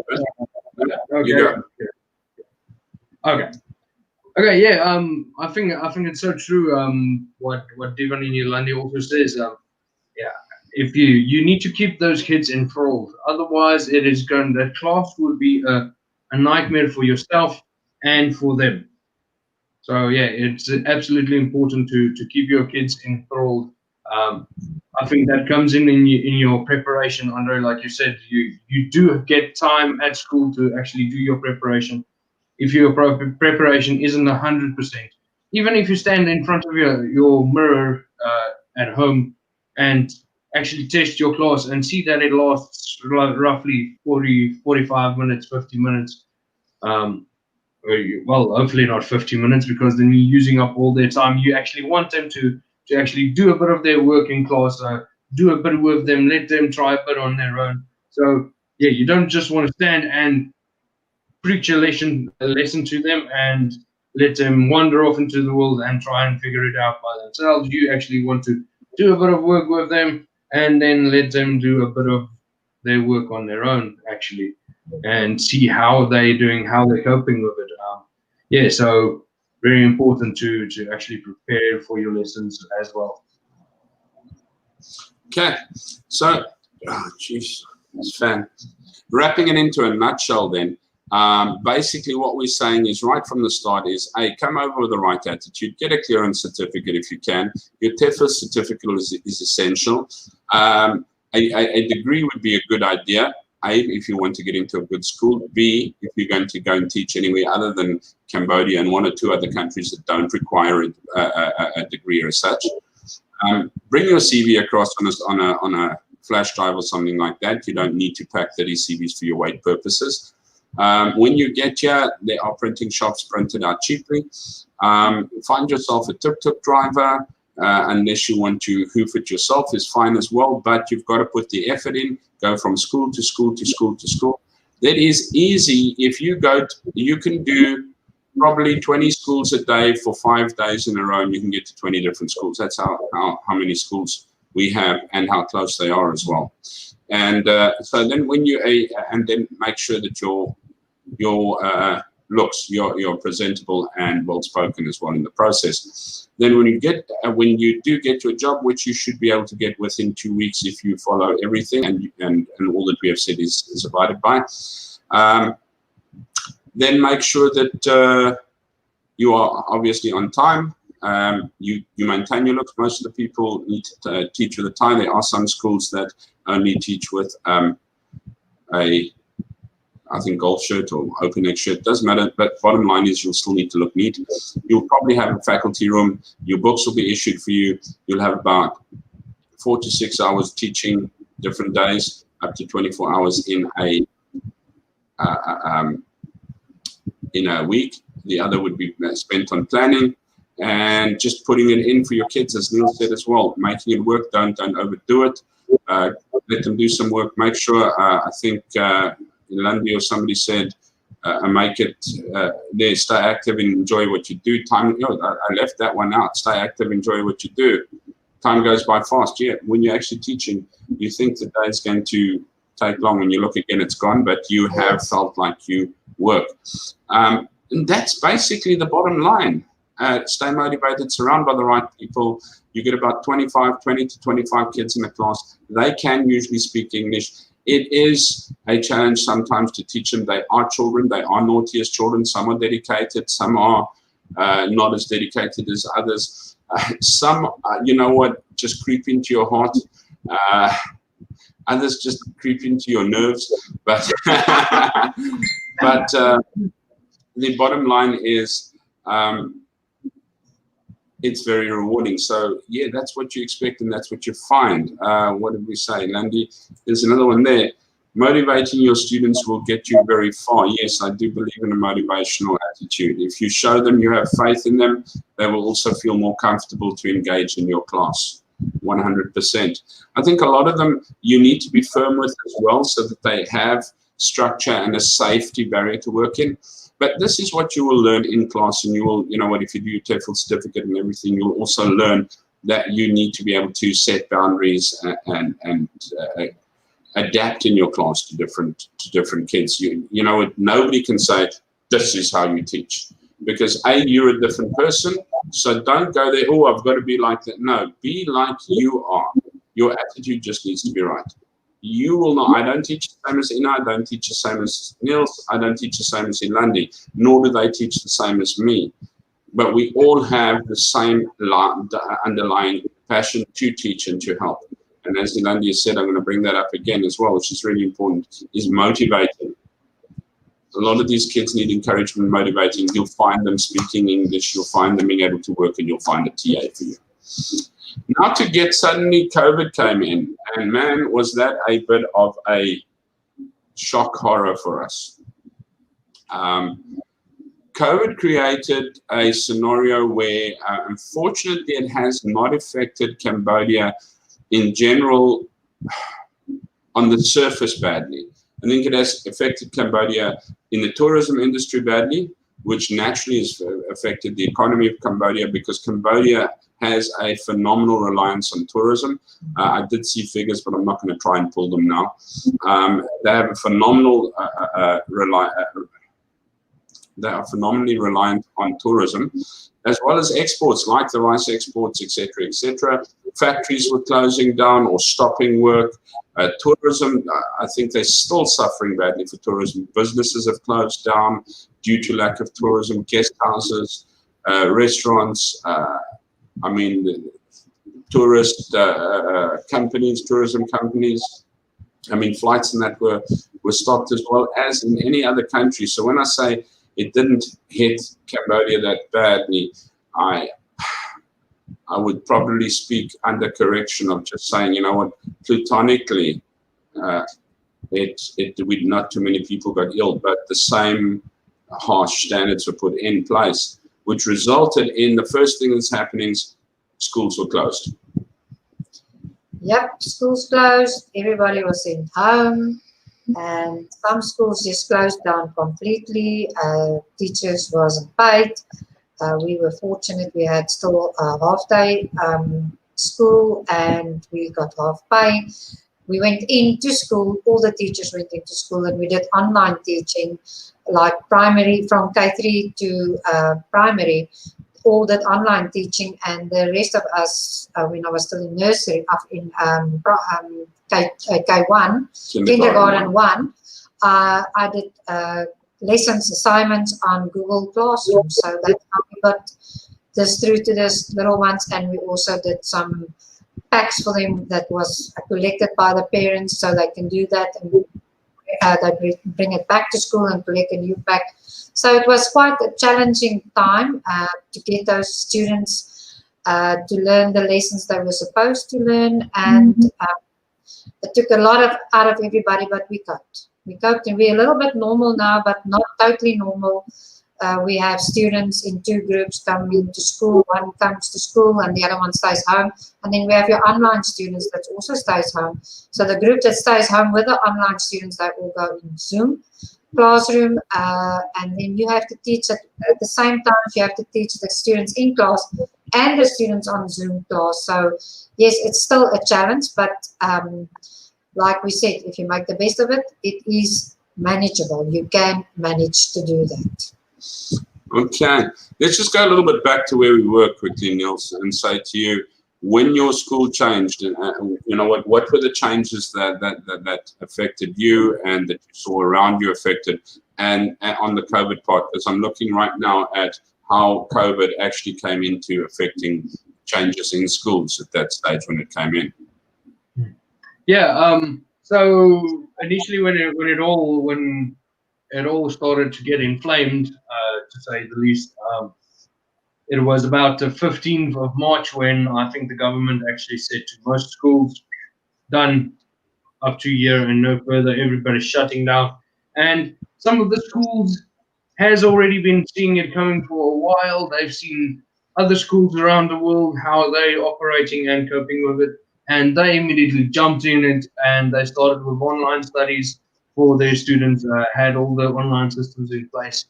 Okay, yeah, I think it's so true, what Divan and Yolandi also says. If you need to keep those kids enthralled, otherwise that class would be a nightmare for yourself and for them. So yeah, it's absolutely important to keep your kids enthralled. I think that comes in your preparation, Andre. Like you said, you do get time at school to actually do your preparation. If your preparation isn't 100%, even if you stand in front of your mirror at home and actually test your class and see that it lasts roughly 45 minutes, 50 minutes. Well, hopefully not 50 minutes, because then you're using up all their time. You actually want them to actually do a bit of their work in class, do a bit with them, let them try a bit on their own. So yeah, you don't just want to stand and preach a lesson to them and let them wander off into the world and try and figure it out by themselves. You actually want to do a bit of work with them and then let them do a bit of their work on their own, actually, and see how they're doing, how they're coping with it. So very important to actually prepare for your lessons as well. Okay, so, wrapping it into a nutshell then, basically what we're saying is right from the start is, come over with the right attitude, get a clearance certificate if you can. Your TEFL certificate is essential. A degree would be a good idea. A, if you want to get into a good school. B, if you're going to go and teach anywhere other than Cambodia and 1 or 2 other countries that don't require a degree or such. Bring your CV across on a flash drive or something like that. You don't need to pack 30 CVs for your weight purposes. When you get here, there are printing shops printed out cheaply. Find yourself a tuk-tuk driver. Unless you want to hoof it yourself, is fine as well, but you've got to put the effort in, go from school to school to school to school. That is easy. If you you can do probably 20 schools a day for 5 days in a row, and you can get to 20 different schools. That's how many schools we have and how close they are as well. And so then when and then make sure that your looks. You're presentable and well spoken as well in the process. Then when you do get your job, which you should be able to get within 2 weeks if you follow everything and all that we have said is abided by. Then make sure that you are obviously on time. You maintain your looks. Most of the people need to teach with a tie. There are some schools that only teach with I think golf shirt or open neck shirt, doesn't matter, but bottom line is you'll still need to look neat. You'll probably have a faculty room, your books will be issued for you, you'll have about 4 to 6 hours teaching different days, up to 24 hours in a week. The other would be spent on planning and just putting it in for your kids, as Neil said as well, making it work, don't overdo it, let them do some work, make sure, I think, Lundy or somebody said, make it there, stay active and enjoy what you do. Time, I left that one out. Stay active, enjoy what you do. Time goes by fast. Yeah, when you're actually teaching, you think the day is going to take long. When you look again, it's gone, but you have felt like you work. And that's basically the bottom line. Stay motivated, surround by the right people. You get about 20 to 25 kids in a class. They can usually speak English. It is a challenge sometimes to teach them. They are children. They are naughty as children. Some are dedicated. Some are not as dedicated as others. Some, just creep into your heart. Others just creep into your nerves. But, the bottom line is it's very rewarding. So yeah, that's what you expect and that's what you find. What did we say, Landy? There's another one there. Motivating your students will get you very far. Yes, I do believe in a motivational attitude. If you show them you have faith in them, they will also feel more comfortable to engage in your class. 100%. I think a lot of them you need to be firm with as well so that they have structure and a safety barrier to work in. But this is what you will learn in class, and you will, if you do your TEFL certificate and everything, you'll also learn that you need to be able to set boundaries and adapt in your class to different kids. Nobody can say this is how you teach, because you're a different person. So don't go there. Oh, I've got to be like that. No, be like you are. Your attitude just needs to be right. You will not. I don't teach the same as Ina. I don't teach the same as Niels. I don't teach the same as Ilandi. Nor do they teach the same as me. But we all have the same underlying passion to teach and to help. And as Ilandi said, I'm going to bring that up again as well, which is really important, is motivating. A lot of these kids need encouragement, motivating. You'll find them speaking English. You'll find them being able to work, and you'll find a TA for you. Not to get suddenly COVID came in, and man, was that a bit of a shock horror for us. COVID created a scenario where, unfortunately, it has not affected Cambodia in general on the surface badly. I think it has affected Cambodia in the tourism industry badly, which naturally has affected the economy of Cambodia, because Cambodia has a phenomenal reliance on tourism. I did see figures, but I'm not going to try and pull them now. They have a phenomenal they are phenomenally reliant on tourism, as well as exports, like the rice exports, etc., etc. Factories were closing down or stopping work. Tourism, I think they're still suffering badly for tourism. Businesses have closed down due to lack of tourism. Guest houses, restaurants, tourist companies, tourism companies. Flights and that were stopped as well as in any other country. So when I say it didn't hit Cambodia that badly, I would probably speak under correction of just saying, platonically, not too many people got ill, but the same harsh standards were put in place, which resulted in the first thing that's happening is schools were closed. Yep, schools closed, everybody was in home, and some schools just closed down completely. Teachers wasn't paid. We were fortunate we had still a half-day school, and we got half pay. we went into school, all the teachers went into school, and we did online teaching, like primary, from K3 to primary, all that online teaching, and the rest of us, when I was still in nursery, in K1, kindergarten 1, I did lessons, assignments on Google Classroom. So that's how we got this through to these little ones, and we also did some packs for them that was collected by the parents, so they can do that, and they bring it back to school and collect a new pack. So it was quite a challenging time to get those students to learn the lessons they were supposed to learn, and it took a lot out of everybody, but we coped. We coped, and we're a little bit normal now, but not totally normal. We have students in 2 groups coming to school. One comes to school and the other one stays home. And then we have your online students that also stays home. So the group that stays home with the online students, they all go in Zoom classroom. And then you have to teach at the same time. You have to teach the students in class and the students on Zoom class. So yes, it's still a challenge, but like we said, if you make the best of it, it is manageable. You can manage to do that. Okay, let's just go a little bit back to where we were quickly, Niels, and say to you, when your school changed, and you know, what were the changes that affected you and that you saw around you affected, and on the COVID part, because I'm looking right now at how COVID actually came into affecting changes in schools at that stage when it came in. Yeah. So initially, when it all started to get inflamed, to say the least. It was about the 15th of March when I think the government actually said to most schools, done up to a year and no further, everybody's shutting down. And some of the schools has already been seeing it coming for a while. They've seen other schools around the world, how they're operating and coping with it. And they immediately jumped in it, and they started with online studies for their students, had all the online systems in place.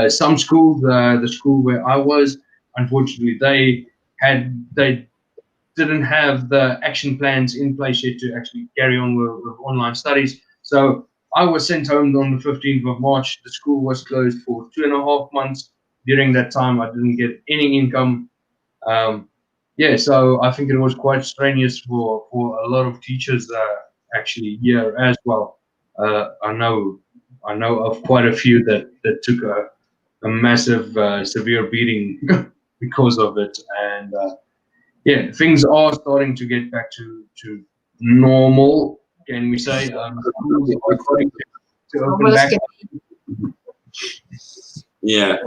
Some schools, the school where I was, unfortunately, they didn't have the action plans in place yet to actually carry on with online studies. So I was sent home on the 15th of March. The school was closed for 2.5 months. During that time, I didn't get any income. Yeah, so I think it was quite strenuous for a lot of teachers actually here as well. I know of quite a few that took a massive, severe beating because of it, and yeah, things are starting to get back to normal. Can we say? Schools are starting to open back. Yeah.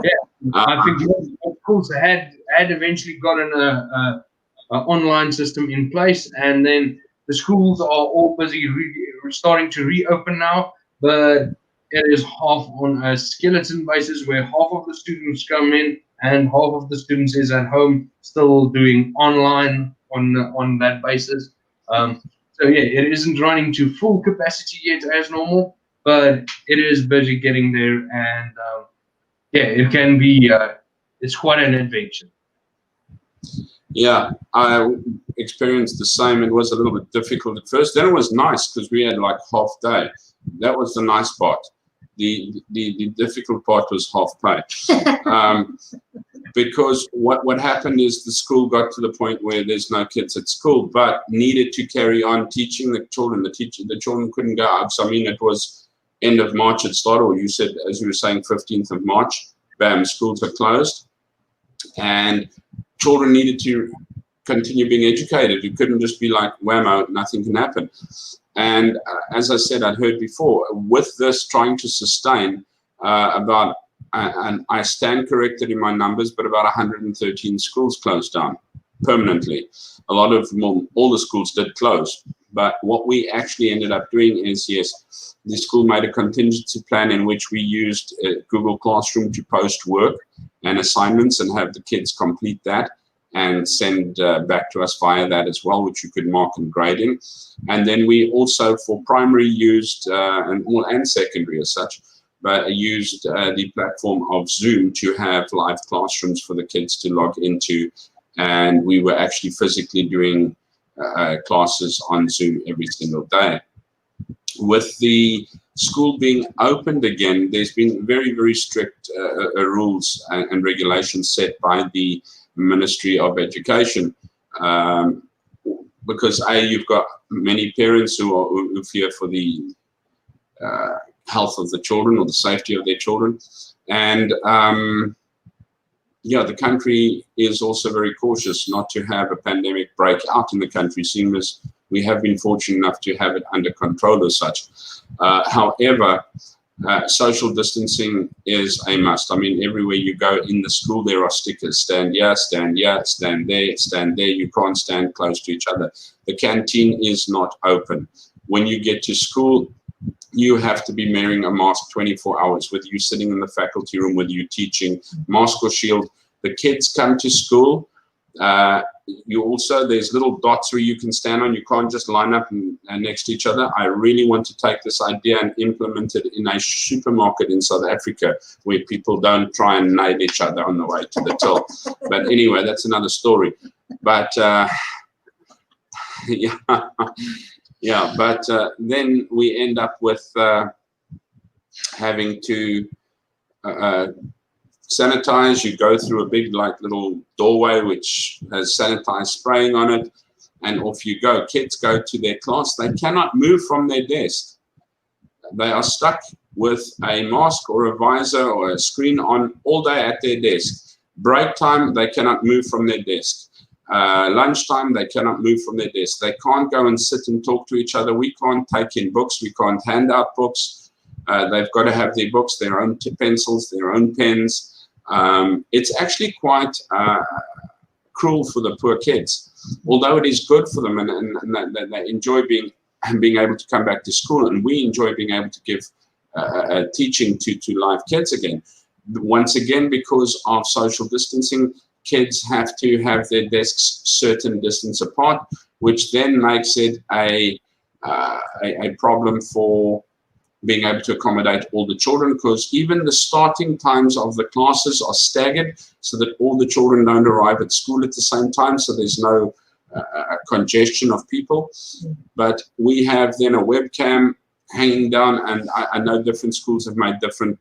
I think most schools had eventually gotten a online system in place, and then the schools are all busy starting to reopen now, but it is half on a skeleton basis, where half of the students come in and half of the students is at home still doing online on that basis. So yeah, it isn't running to full capacity yet as normal, but it is busy getting there, and yeah, it can be. It's quite an adventure. Yeah, I experienced the same. It was a little bit difficult at first. Then it was nice because we had like half day. That was the nice part. The difficult part was half pay. Because what happened is the school got to the point where there's no kids at school, but needed to carry on teaching the children. The children couldn't go out. So I mean, it was end of March it started, or you said, as you were saying, 15th of March, bam, schools are closed. And children needed to continue being educated. You couldn't just be like, whammo, nothing can happen. And as I said, I'd heard before, with this trying to sustain about, and I stand corrected in my numbers, but about 113 schools closed down permanently. A lot of them, all the schools did close. But what we actually ended up doing is, yes, the school made a contingency plan in which we used Google Classroom to post work and assignments and have the kids complete that and send back to us via that as well, which you could mark and grade in. And then we also, for primary, used, and secondary as such, but used the platform of Zoom to have live classrooms for the kids to log into. And we were actually physically doing classes on Zoom every single day. With the school being opened again, there's been very, very strict rules and regulations set by the Ministry of Education. Because you've got many parents who fear for the health of the children or the safety of their children. And yeah, the country is also very cautious not to have a pandemic break out in the country, seeing as we have been fortunate enough to have it under control as such. However, social distancing is a must. I mean, everywhere you go in the school, there are stickers: stand here, stand here, stand there, stand there. You can't stand close to each other. The canteen is not open. When you get to school, you have to be wearing a mask 24 hours, whether you're sitting in the faculty room, whether you're teaching, mask or shield. The kids come to school. There's little dots where you can stand on. You can't just line up and next to each other. I really want to take this idea and implement it in a supermarket in South Africa where people don't try and nail each other on the way to the till. But anyway, that's another story. But yeah, but then we end up with having to sanitize. You go through a big little doorway which has sanitized spraying on it, and off you go. Kids go to their class. They cannot move from their desk. They are stuck with a mask or a visor or a screen on all day at their desk. Break time, they cannot move from their desk. Lunchtime, they cannot move from their desk. They can't go and sit and talk to each other. We can't take in books. We can't hand out books. They've got to have their books, their own pencils, their own pens. It's actually quite cruel for the poor kids, although it is good for them, and they enjoy being able to come back to school, and we enjoy being able to give teaching to live kids again. Once again, because of social distancing, kids have to have their desks certain distance apart, which then makes it a problem for being able to accommodate all the children, because even the starting times of the classes are staggered so that all the children don't arrive at school at the same time, so there's no congestion of people. But we have then a webcam hanging down, and I know different schools have made different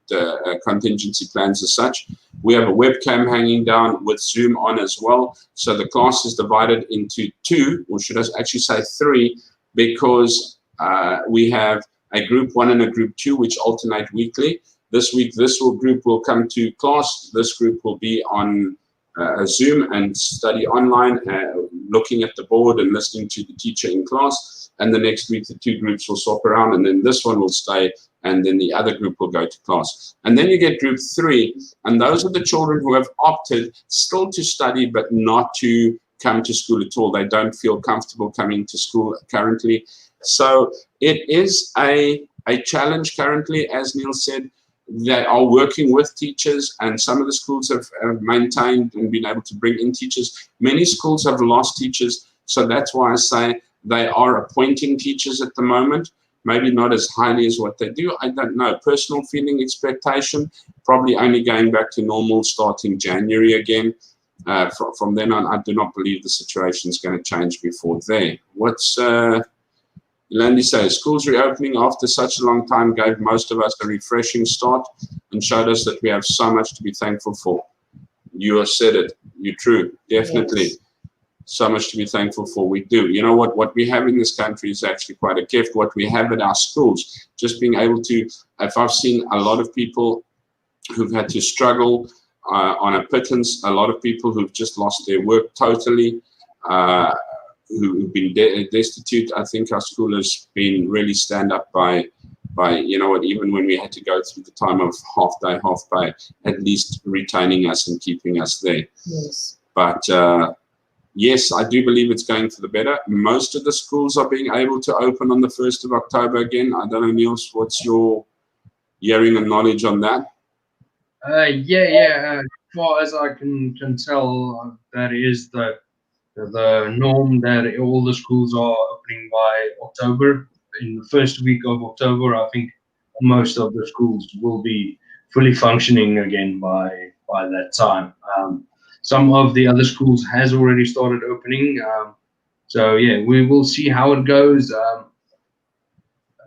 contingency plans as such. We have a webcam hanging down with Zoom on as well, so the class is divided into two, or should I actually say three, because we have a group 1 and a group 2 which alternate weekly. This week this group will come to class, this group will be on Zoom and study online, looking at the board and listening to the teacher in class. And the next week the two groups will swap around, and then this one will stay, and then the other group will go to class. And then you get group 3, and those are the children who have opted still to study but not to come to school at all. They don't feel comfortable coming to school currently. So it is a challenge currently, as Neil said. They are working with teachers, and some of the schools have maintained and been able to bring in teachers. Many schools have lost teachers, so that's why I say they are appointing teachers at the moment. Maybe not as highly as what they do, I don't know. Personal feeling, expectation, probably only going back to normal starting January again. From then on, I do not believe the situation is going to change before then. What's Yolandi says, schools reopening after such a long time gave most of us a refreshing start and showed us that we have so much to be thankful for. You have said it. You're true. Definitely. Yes. So much to be thankful for. We do. You know what we have in this country is actually quite a gift. What we have at our schools, just being able to, if I've seen a lot of people who've had to struggle on a pittance, a lot of people who've just lost their work totally, who've been destitute. I think our school has been really stand up by you know what, even when we had to go through the time of half day, half pay, at least retaining us and keeping us there. Yes. But yes, I do believe it's going for the better. Most of the schools are being able to open on the 1st of October again. I don't know, Niels, what's your hearing and knowledge on that? As far as I can tell, that is the norm, that all the schools are opening by October. In the first week of October, I think most of the schools will be fully functioning again by that time. Some of the other schools has already started opening. So yeah, we will see how it goes.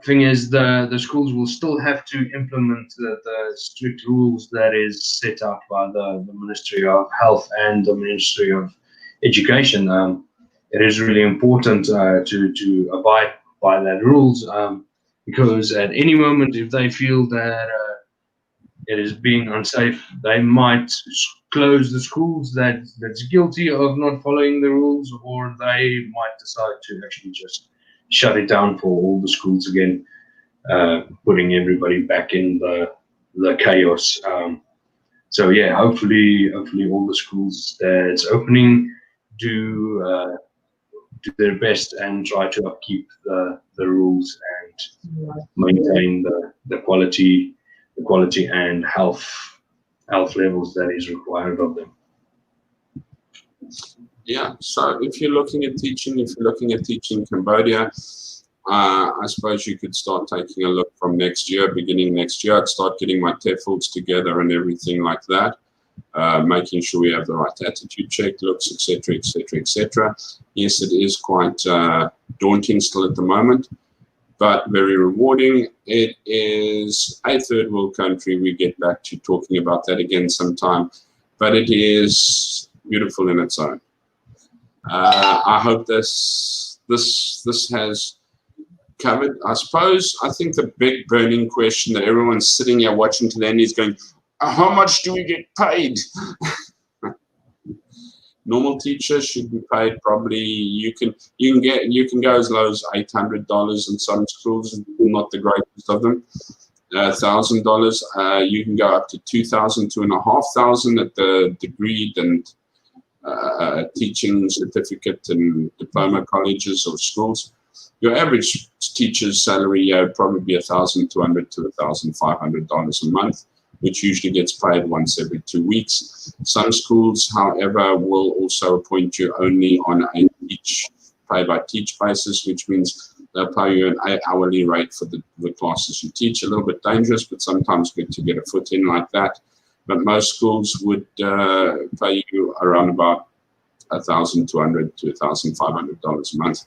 Thing is, the schools will still have to implement the strict rules that is set out by the Ministry of Health and the Ministry of Education. It is really important to abide by that rules, because at any moment, if they feel that it is being unsafe, they might close the schools that's guilty of not following the rules, or they might decide to actually just shut it down for all the schools again, putting everybody back in the chaos. So yeah, hopefully all the schools that's opening do their best and try to upkeep the rules and maintain the quality and health levels that is required of them. Yeah, so if you're looking at teaching Cambodia, I suppose you could start taking a look from next year, beginning next year. I'd start getting my TEFLs together and everything like that, making sure we have the right attitude check, looks, etc., etc., etc. Yes, it is quite daunting still at the moment, but very rewarding. It is a third world country. We get back to talking about that again sometime, but it is beautiful in its own. I hope this has covered. I think the big burning question that everyone's sitting here watching to the end is going, how much do we get paid? Normal teachers should be paid probably, you can go as low as $800 in some schools, not the greatest of them. $1,000. You can go up to $2,000, $2,500 at the degree and teaching certificate and diploma colleges or schools. Your average teacher's salary would probably be $1,200 to $1,500 a month, which usually gets paid once every 2 weeks. Some schools, however, will also appoint you only on a pay-by-teach basis, which means they'll pay you an hourly rate for the classes you teach. A little bit dangerous, but sometimes good to get a foot in like that. But most schools would pay you around about $1,200 to $1,500 a month.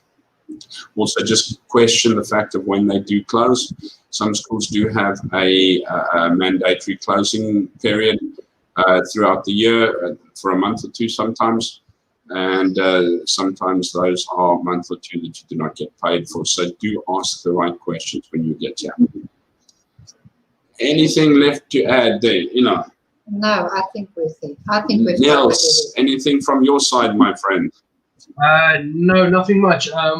Also, just question the fact of when they do close. Some schools do have a mandatory closing period throughout the year for a month or two sometimes, and sometimes those are a month or two that you do not get paid for. So do ask the right questions when you get here. Anything left to add there, No, I think we've Niels, anything from your side, my friend? No, nothing much. I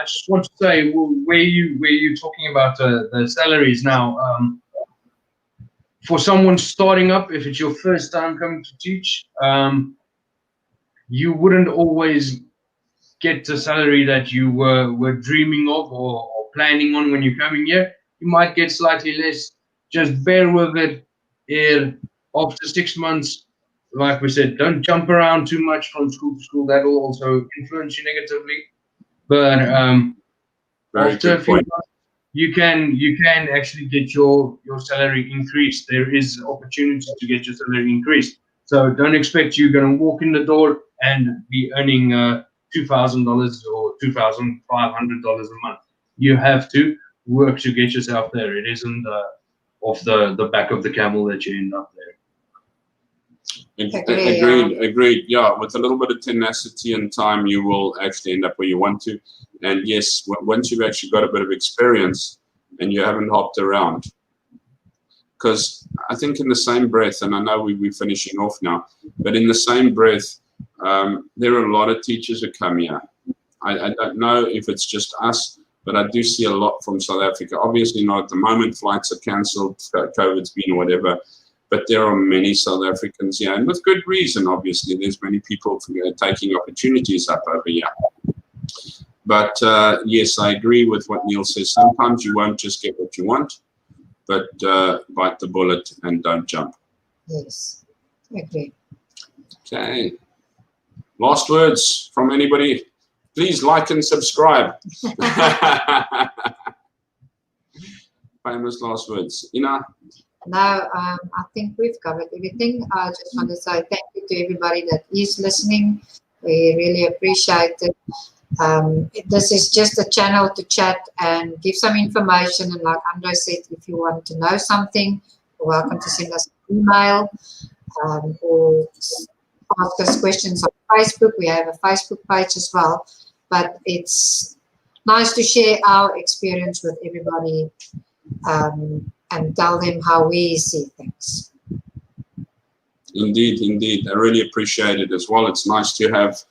just want to say, where you talking about the salaries now? For someone starting up, if it's your first time coming to teach, you wouldn't always get the salary that you were dreaming of or planning on when you're coming here. You might get slightly less. Just bear with it. After 6 months, like we said, don't jump around too much from school to school. That will also influence you negatively. But after a few months, you can actually get your salary increased. There is opportunity to get your salary increased. So don't expect you're going to walk in the door and be earning $2,000 or $2,500 a month. You have to work to get yourself there. It isn't off the back of the camel that you end up there. Agreed. Yeah, with a little bit of tenacity and time, you will actually end up where you want to. And yes, once you've actually got a bit of experience and you haven't hopped around, because I think in the same breath, and I know we're finishing off now, but in the same breath, there are a lot of teachers who come here. I don't know if it's just us, but I do see a lot from South Africa. Obviously not at the moment, flights are cancelled, COVID's been whatever. But there are many South Africans here, and with good reason, obviously. There's many people taking opportunities up over here. But yes, I agree with what Neil says. Sometimes you won't just get what you want, but bite the bullet and don't jump. Yes, I agree. Okay. Last words from anybody? Please like and subscribe. Famous last words. Ina? No, I think we've covered everything. I just want to say thank you to everybody that is listening. We really appreciate it. This is just a channel to chat and give some information. And like Andre said, if you want to know something, you're welcome to send us an email or ask us questions on Facebook. We have a Facebook page as well. But it's nice to share our experience with everybody and tell them how we see things. Indeed, indeed. I really appreciate it as well. It's nice to have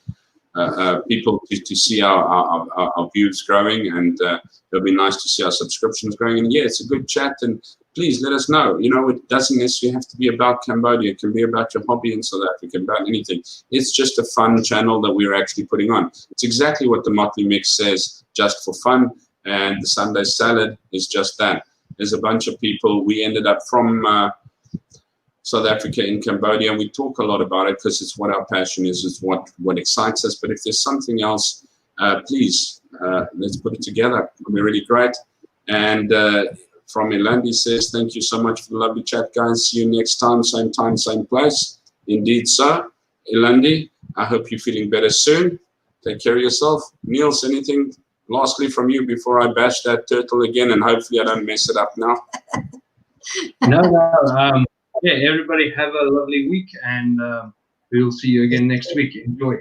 people to see our views growing, and it'll be nice to see our subscriptions growing. And yeah, it's a good chat, and please let us know. You know, it doesn't necessarily have to be about Cambodia. It can be about your hobby in South Africa, about anything. It's just a fun channel that we're actually putting on. It's exactly what the Motley Mix says, just for fun, and the Sunday Salad is just that. There's a bunch of people. We ended up from South Africa in Cambodia, and we talk a lot about it because it's what our passion is, it's what excites us. But if there's something else, please, let's put it together. It'll be really great. And from Ilandi says, thank you so much for the lovely chat, guys. See you next time, same place. Indeed, so. Ilandi, I hope you're feeling better soon. Take care of yourself. Niels, anything lastly from you before I bash that turtle again, and hopefully I don't mess it up now? No. Yeah, everybody have a lovely week, and we'll see you again next week. Enjoy.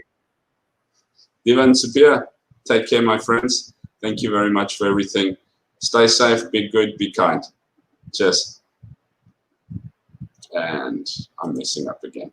Divan Sapir, take care, my friends. Thank you very much for everything. Stay safe, be good, be kind. Cheers. And I'm messing up again.